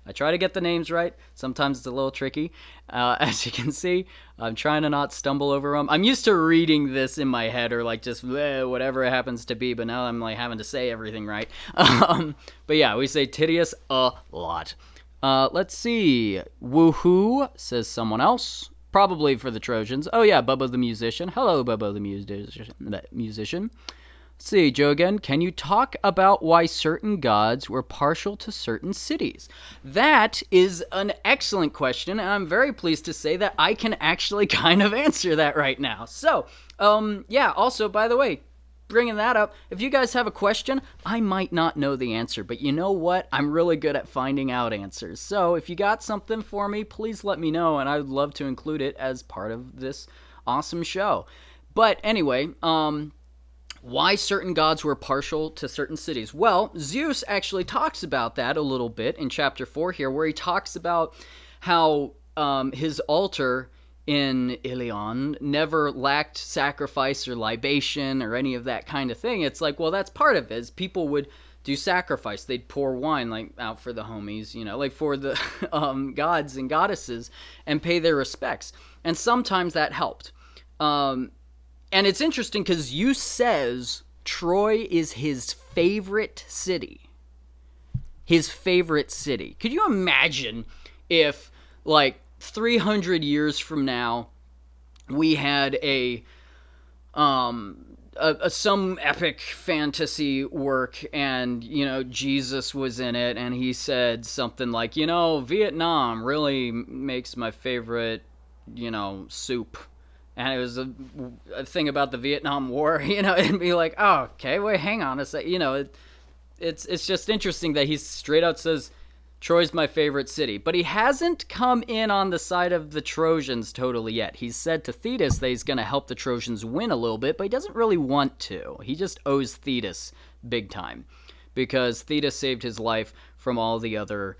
I try to get the names right. Sometimes it's a little tricky. As you can see, I'm trying to not stumble over them. I'm used to reading this in my head, or just whatever it happens to be, but now I'm having to say everything right. But yeah, we say Titius a lot. Let's see. Woohoo, says someone else. Probably for the Trojans. Oh yeah, Bubba the musician. Hello, Bubba the musician. Let's see, Joe again. Can you talk about why certain gods were partial to certain cities? That is an excellent question, and I'm very pleased to say that I can actually kind of answer that right now. So, yeah, also, by the way, bringing that up, if you guys have a question, I might not know the answer, but you know what? I'm really good at finding out answers. So, if you got something for me, please let me know, and I would love to include it as part of this awesome show. But anyway, why certain gods were partial to certain cities? Well, Zeus actually talks about that a little bit in chapter 4 here, where he talks about how his altar in Iliad never lacked sacrifice or libation or any of that kind of thing. It's well, that's part of it, is people would do sacrifice. They'd pour wine out for the homies, for the gods and goddesses, and pay their respects. And sometimes that helped. And it's interesting because Zeus says Troy is his favorite city. His favorite city. Could you imagine if, 300 years from now, we had some epic fantasy work, and Jesus was in it, and he said something like, Vietnam really makes my favorite soup. and it was a thing about the Vietnam War, it'd be like, oh, okay, wait, hang on a sec, it's just interesting that he straight out says Troy's my favorite city, but he hasn't come in on the side of the Trojans totally yet. He's said to Thetis that he's going to help the Trojans win a little bit, but he doesn't really want to. He just owes Thetis big time, because Thetis saved his life from all the other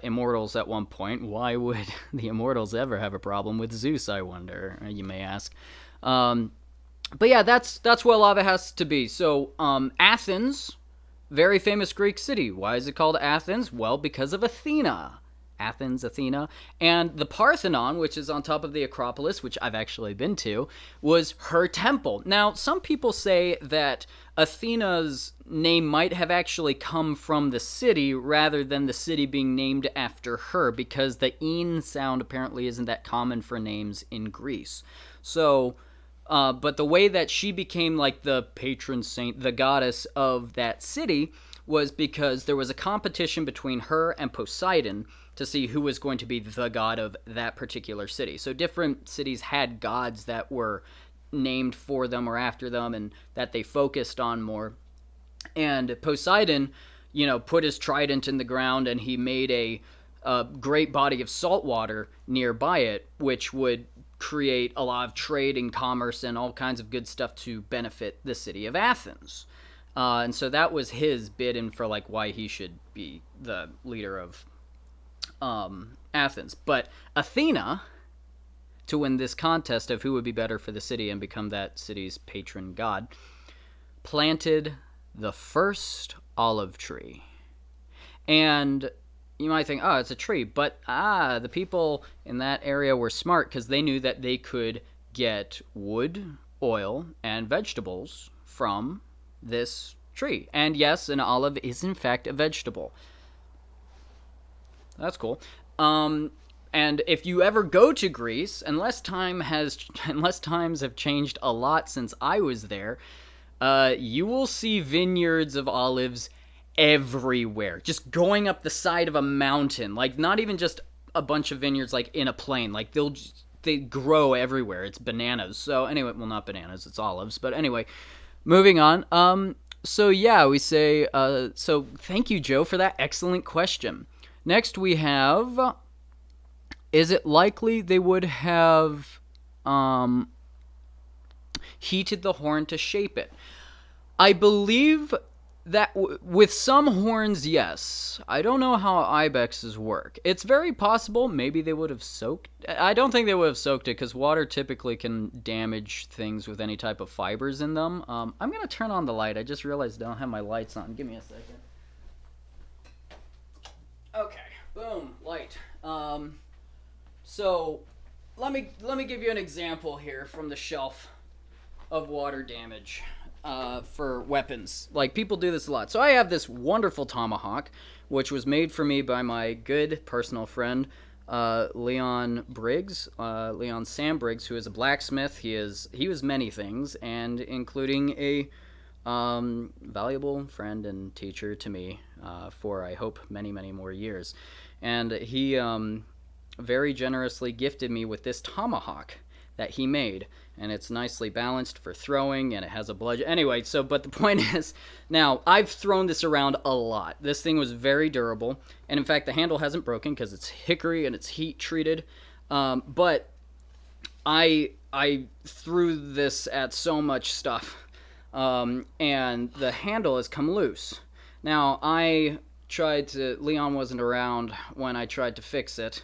immortals at one point. Why would the immortals ever have a problem with Zeus, I wonder, you may ask. But yeah, that's where lava has to be. So Athens, very famous Greek city. Why is it called Athens? Well, because of Athena. Athens, Athena. And the Parthenon, which is on top of the Acropolis, which I've actually been to, was her temple. Now, some people say that Athena's name might have actually come from the city rather than the city being named after her, because the "-ine" sound apparently isn't that common for names in Greece. So, but the way that she became like the patron saint, the goddess of that city, was because there was a competition between her and Poseidon to see who was going to be the god of that particular city. So different cities had gods that were named for them or after them and that they focused on more. And Poseidon, put his trident in the ground, and he made a great body of salt water nearby it, which would create a lot of trade and commerce and all kinds of good stuff to benefit the city of Athens. And so that was his bid in for like why he should be the leader of Athens. But Athena, to win this contest of who would be better for the city and become that city's patron god, planted the first olive tree. And you might think, oh, it's a tree. But the people in that area were smart, because they knew that they could get wood, oil, and vegetables from this tree. And yes, an olive is in fact a vegetable. That's cool. And if you ever go to Greece, unless times have changed a lot since I was there, you will see vineyards of olives everywhere, just going up the side of a mountain. Like, not even just a bunch of vineyards like in a plain. Like, they grow everywhere. It's bananas. So anyway, well, not bananas, it's olives. But anyway, moving on. So yeah, we say, so thank you, Joe, for that excellent question. Next we have, is it likely they would have heated the horn to shape it? I believe that with some horns, yes. I don't know how ibexes work. It's very possible maybe they would have soaked. I don't think they would have soaked it, because water typically can damage things with any type of fibers in them. I'm going to turn on the light. I just realized I don't have my lights on. Give me a second. Okay, boom, light. So let me give you an example here from the shelf of water damage for weapons. Like, people do this a lot. So I have this wonderful tomahawk, which was made for me by my good personal friend Leon Sam Briggs, who is a blacksmith. He was many things, and including a valuable friend and teacher to me for, I hope, many, many more years. And he very generously gifted me with this tomahawk that he made, and it's nicely balanced for throwing, and it has a bludgeon. Anyway, but the point is, now, I've thrown this around a lot. This thing was very durable, and in fact, the handle hasn't broken because it's hickory and it's heat treated. But I threw this at so much stuff, and the handle has come loose. Now, Leon wasn't around when I tried to fix it,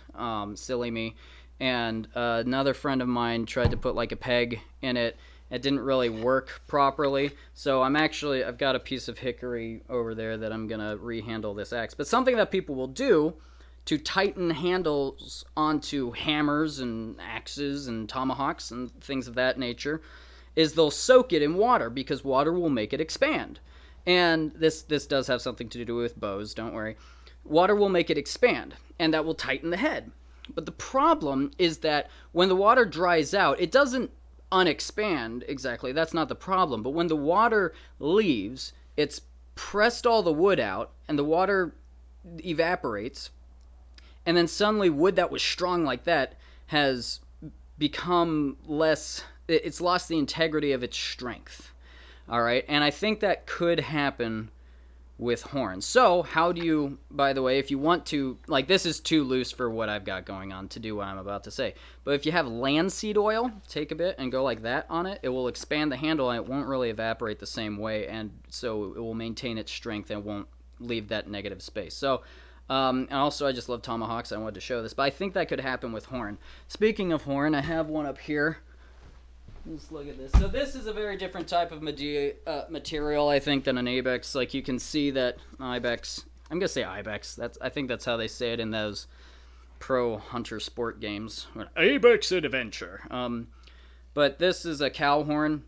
silly me, and another friend of mine tried to put like a peg in it. It didn't really work properly, so I've got a piece of hickory over there that I'm gonna rehandle this axe. But something that people will do to tighten handles onto hammers and axes and tomahawks and things of that nature is they'll soak it in water, because water will make it expand. And this does have something to do with bows, don't worry. Water will make it expand, and that will tighten the head. But the problem is that when the water dries out, it doesn't unexpand exactly. That's not the problem. But when the water leaves, it's pressed all the wood out, and the water evaporates. And then suddenly wood that was strong like that has become less, it's lost the integrity of its strength. All right, and I think that could happen with horns. So how do you, by the way, if you want to, like, this is too loose for what I've got going on to do what I'm about to say, but if you have linseed oil, take a bit and go like that on it, it will expand the handle and it won't really evaporate the same way, and so it will maintain its strength and won't leave that negative space. So and also I just love tomahawks. I wanted to show this, but I think that could happen with horn. Speaking of horn, I have one up here. Let's look at this. So this is a very different type of material, I think, than an ibex. Like, you can see that ibex, I'm going to say ibex. I think that's how they say it in those pro hunter sport games. Ibex adventure. But this is a cow horn.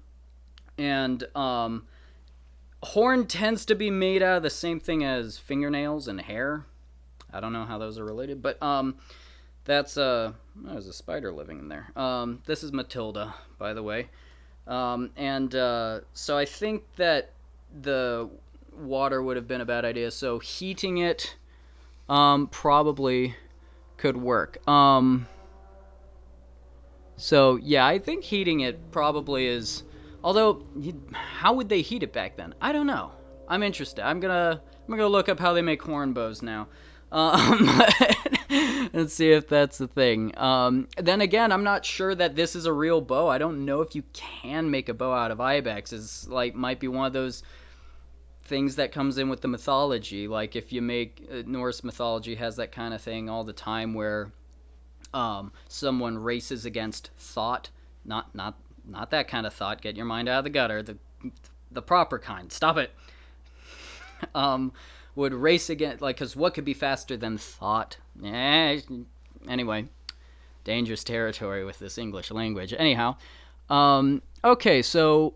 And horn tends to be made out of the same thing as fingernails and hair. I don't know how those are related, but that's there's a spider living in there. This is Matilda, by the way. So I think that the water would have been a bad idea. So heating it probably could work. So yeah, I think heating it probably is. Although, how would they heat it back then? I don't know. I'm interested. I'm gonna look up how they make horn bows now. Let's see if that's the thing. Then again, I'm not sure that this is a real bow. I don't know if you can make a bow out of ibex. It's like, might be one of those things that comes in with the mythology. Like, if you make Norse mythology has that kind of thing all the time where someone races against thought, not that kind of thought. Get your mind out of the gutter. The proper kind. Stop it. Would race against, like, because what could be faster than thought? Anyway, dangerous territory with this English language. Anyhow, okay, so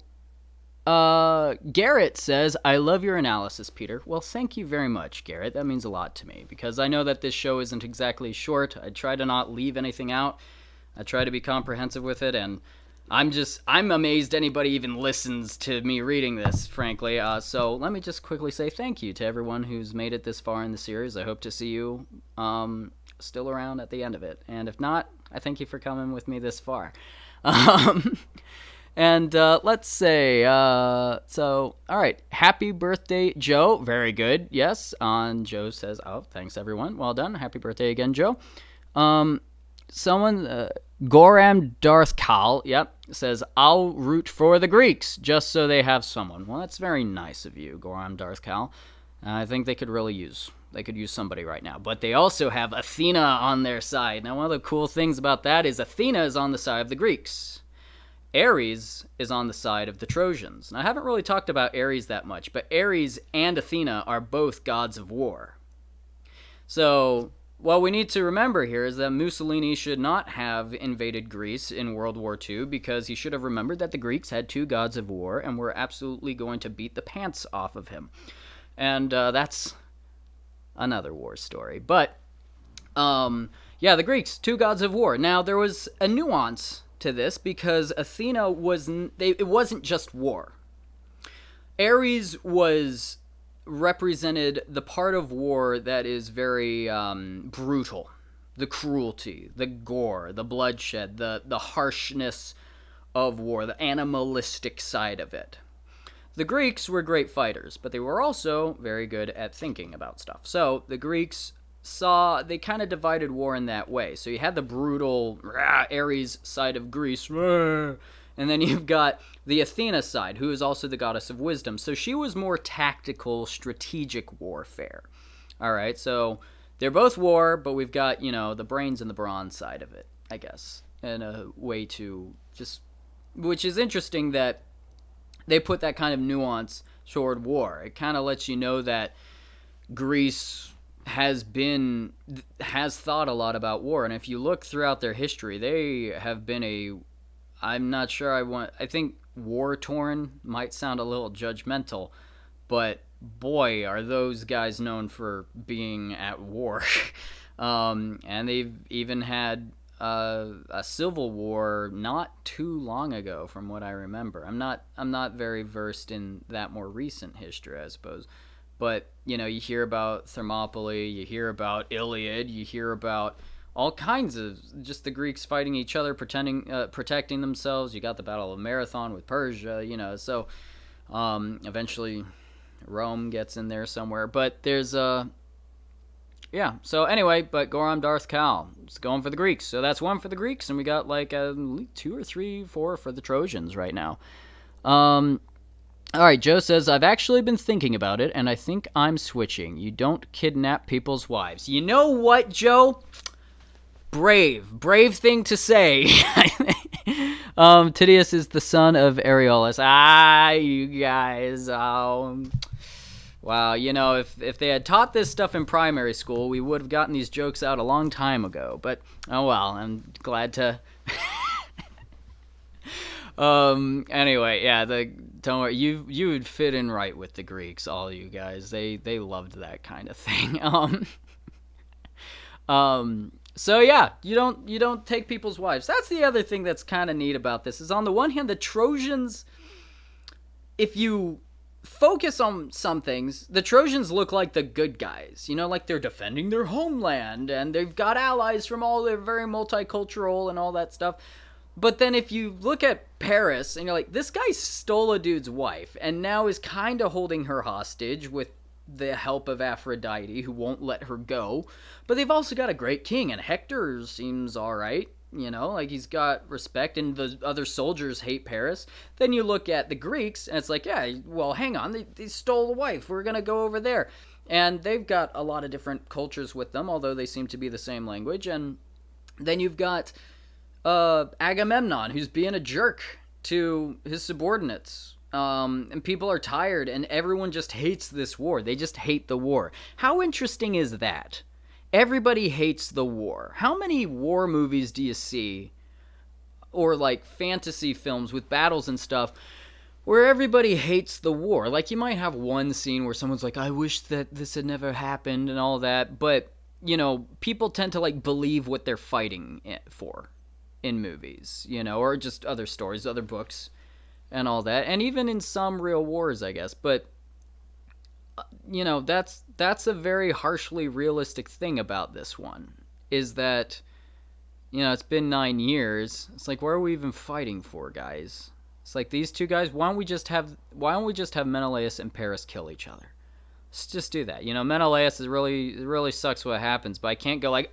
Garrett says, I love your analysis, Peter. Well, thank you very much, Garrett. That means a lot to me, because I know that this show isn't exactly short. I try to not leave anything out. I try to be comprehensive with it, and I'm amazed anybody even listens to me reading this, frankly. So let me just quickly say thank you to everyone who's made it this far in the series. I hope to see you still around at the end of it. And if not, I thank you for coming with me this far. And let's say, all right, happy birthday, Joe. Very good. Yes. Joe says, oh, thanks, everyone. Well done. Happy birthday again, Joe. Someone, Goram Darthkal, yep, says, I'll root for the Greeks just so they have someone. Well, that's very nice of you, Goram Darthkal. I think they could use somebody right now. But they also have Athena on their side. Now, one of the cool things about that is Athena is on the side of the Greeks. Ares is on the side of the Trojans. And I haven't really talked about Ares that much, but Ares and Athena are both gods of war. So what we need to remember here is that Mussolini should not have invaded Greece in World War II, because he should have remembered that the Greeks had two gods of war and were absolutely going to beat the pants off of him. And that's another war story. But, yeah, the Greeks, two gods of war. Now, there was a nuance to this, because Athena it wasn't just war. Ares represented the part of war that is very brutal, the cruelty, the gore, the bloodshed, the harshness of war, the animalistic side of it. The Greeks were great fighters, but they were also very good at thinking about stuff. So the Greeks they kind of divided war in that way. So you had the brutal Ares side of Greece, and then you've got the Athena side, who is also the goddess of wisdom. So she was more tactical, strategic warfare. All right, so they're both war, but we've got, the brains and the bronze side of it, I guess, in a way to which is interesting that they put that kind of nuance toward war. It kind of lets you know that Greece has thought a lot about war, and if you look throughout their history, they have been I'm not sure I think war-torn might sound a little judgmental, but boy, are those guys known for being at war. And they've even had a civil war not too long ago, from what I remember. I'm not very versed in that more recent history, I suppose. But, you hear about Thermopylae, you hear about Iliad, you hear about all kinds of just the Greeks fighting each other, protecting themselves. You got the Battle of Marathon with Persia, so eventually Rome gets in there somewhere. But there's yeah. So anyway, but Goram Darth Kal is going for the Greeks. So that's one for the Greeks, and we got like 2 or 3, 4 for the Trojans right now. All right, Joe says, I've actually been thinking about it, and I think I'm switching. You don't kidnap people's wives. You know what, Joe? Brave thing to say. Tydeus is the son of Areolus. You guys. Wow, if they had taught this stuff in primary school, we would have gotten these jokes out a long time ago. But, oh well, I'm glad to... Anyway, yeah, don't worry, you would fit in right with the Greeks, all you guys. They loved that kind of thing. So yeah, you don't take people's wives. That's the other thing that's kind of neat about this, is on the one hand, the Trojans, if you focus on some things, the Trojans look like the good guys, like they're defending their homeland, and they've got allies from all, they're very multicultural and all that stuff. But then if you look at Paris, and you're like, this guy stole a dude's wife, and now is kind of holding her hostage with the help of Aphrodite, who won't let her go. But they've also got a great king, and Hector seems alright, like he's got respect, and the other soldiers hate Paris. Then you look at the Greeks, and it's like, yeah, well, hang on, they stole a wife, we're gonna go over there. And they've got a lot of different cultures with them, although they seem to be the same language. And then you've got Agamemnon, who's being a jerk to his subordinates. And people are tired, and everyone just hates this war. They just hate the war. How interesting is that? Everybody hates the war. How many war movies do you see, or like fantasy films with battles and stuff, where everybody hates the war? Like, you might have one scene where someone's like, I wish that this had never happened and all that, but, people tend to like believe what they're fighting for in movies, or just other stories, other books, and all that, and even in some real wars, I guess. But that's a very harshly realistic thing about this one, is that it's been 9 years. It's like, what are we even fighting for, guys? It's like, these two guys, why don't we just have Menelaus and Paris kill each other? Let's just do that. Menelaus it really sucks what happens, but I can't go like,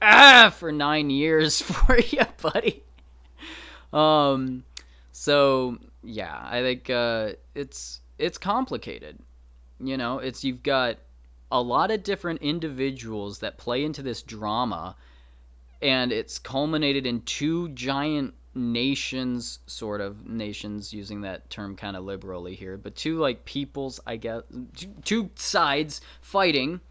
for 9 years for you, buddy. So yeah, I think it's complicated. You've got a lot of different individuals that play into this drama, and it's culminated in 2 giant nations, sort of nations, using that term kind of liberally here, but 2 like peoples, I guess, 2 sides fighting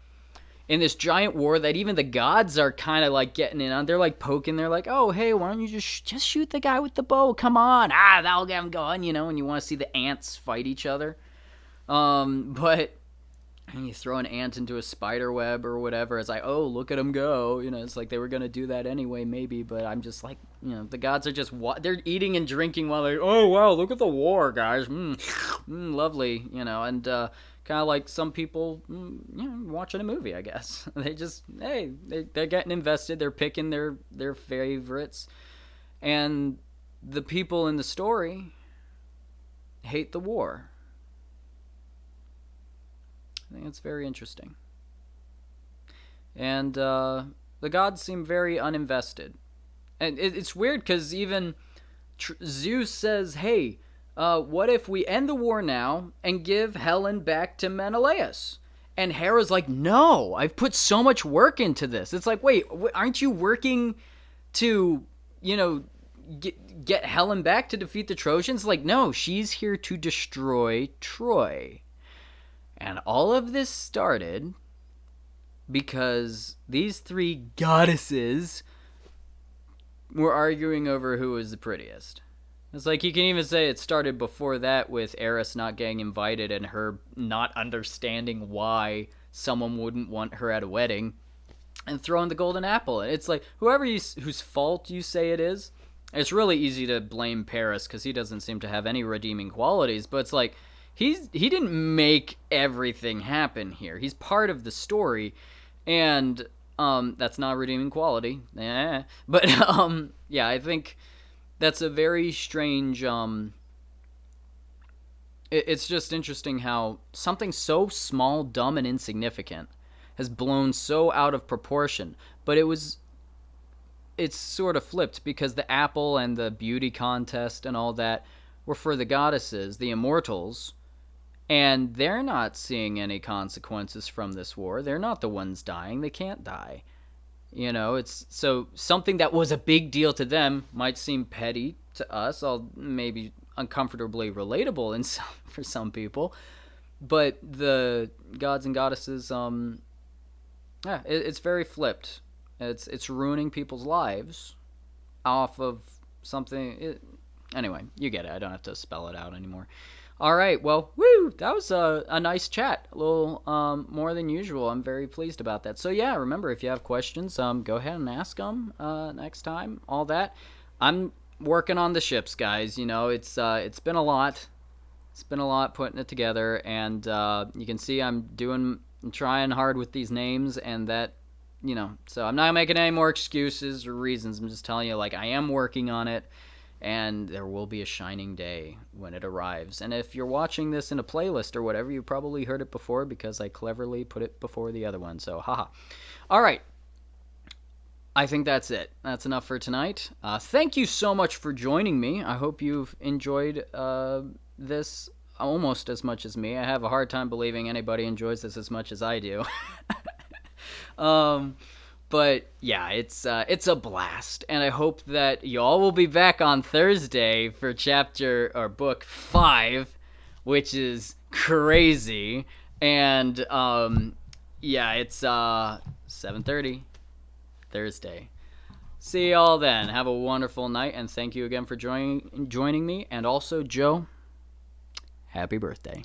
in this giant war that even the gods are kind of like getting in on. They're like poking. They're like, oh, hey, why don't you just shoot the guy with the bow? Come on. That'll get him going, and you want to see the ants fight each other. But you throw an ant into a spider web or whatever. It's like, oh, look at them go. It's like they were going to do that anyway, maybe. But I'm just like, the gods are just, they're eating and drinking while they're, oh, wow, look at the war, guys. Lovely, and kind of like some people, watching a movie, I guess. They just, hey, they're getting invested. They're picking their favorites. And the people in the story hate the war. I think it's very interesting. And the gods seem very uninvested. And it's weird, because even Zeus says, hey, what if we end the war now and give Helen back to Menelaus? And Hera's like, no, I've put so much work into this. It's like, wait, aren't you working to, get Helen back to defeat the Trojans? Like, no, she's here to destroy Troy. And all of this started because these 3 goddesses were arguing over who was the prettiest. It's like, you can even say it started before that, with Eris not getting invited and her not understanding why someone wouldn't want her at a wedding, and throwing the golden apple. It's like, whose fault you say it is, it's really easy to blame Paris, because he doesn't seem to have any redeeming qualities, but it's like, he didn't make everything happen here. He's part of the story, and That's not redeeming quality. But yeah, I think that's a very strange. It's just interesting how something so small, dumb, and insignificant has blown so out of proportion. But it's sort of flipped because the apple and the beauty contest and all that were for the goddesses, the immortals, and they're not seeing any consequences from this war. They're not the ones dying. They can't die. It's so something that was a big deal to them might seem petty to us, all maybe uncomfortably relatable for some people, but the gods and goddesses, yeah, it's very flipped. It's ruining people's lives off of something. Anyway, you get it. I don't have to spell it out anymore. All right, well, woo, that was a nice chat, a little more than usual. I'm very pleased about that. So yeah, remember, if you have questions, go ahead and ask them next time, all that. I'm working on the ships, guys. It's been a lot. It's been a lot putting it together, and you can see I'm trying hard with these names, and that, so I'm not making any more excuses or reasons. I'm just telling you, like, I am working on it. And there will be a shining day when it arrives. And if you're watching this in a playlist or whatever, you probably heard it before because I cleverly put it before the other one. So, haha. All right. I think that's it. That's enough for tonight. Thank you so much for joining me. I hope you've enjoyed this almost as much as me. I have a hard time believing anybody enjoys this as much as I do. But yeah, it's a blast, and I hope that y'all will be back on Thursday for book 5, which is crazy. And yeah, it's 7:30 Thursday. See y'all then. Have a wonderful night, and thank you again for joining me. And also, Joe, happy birthday.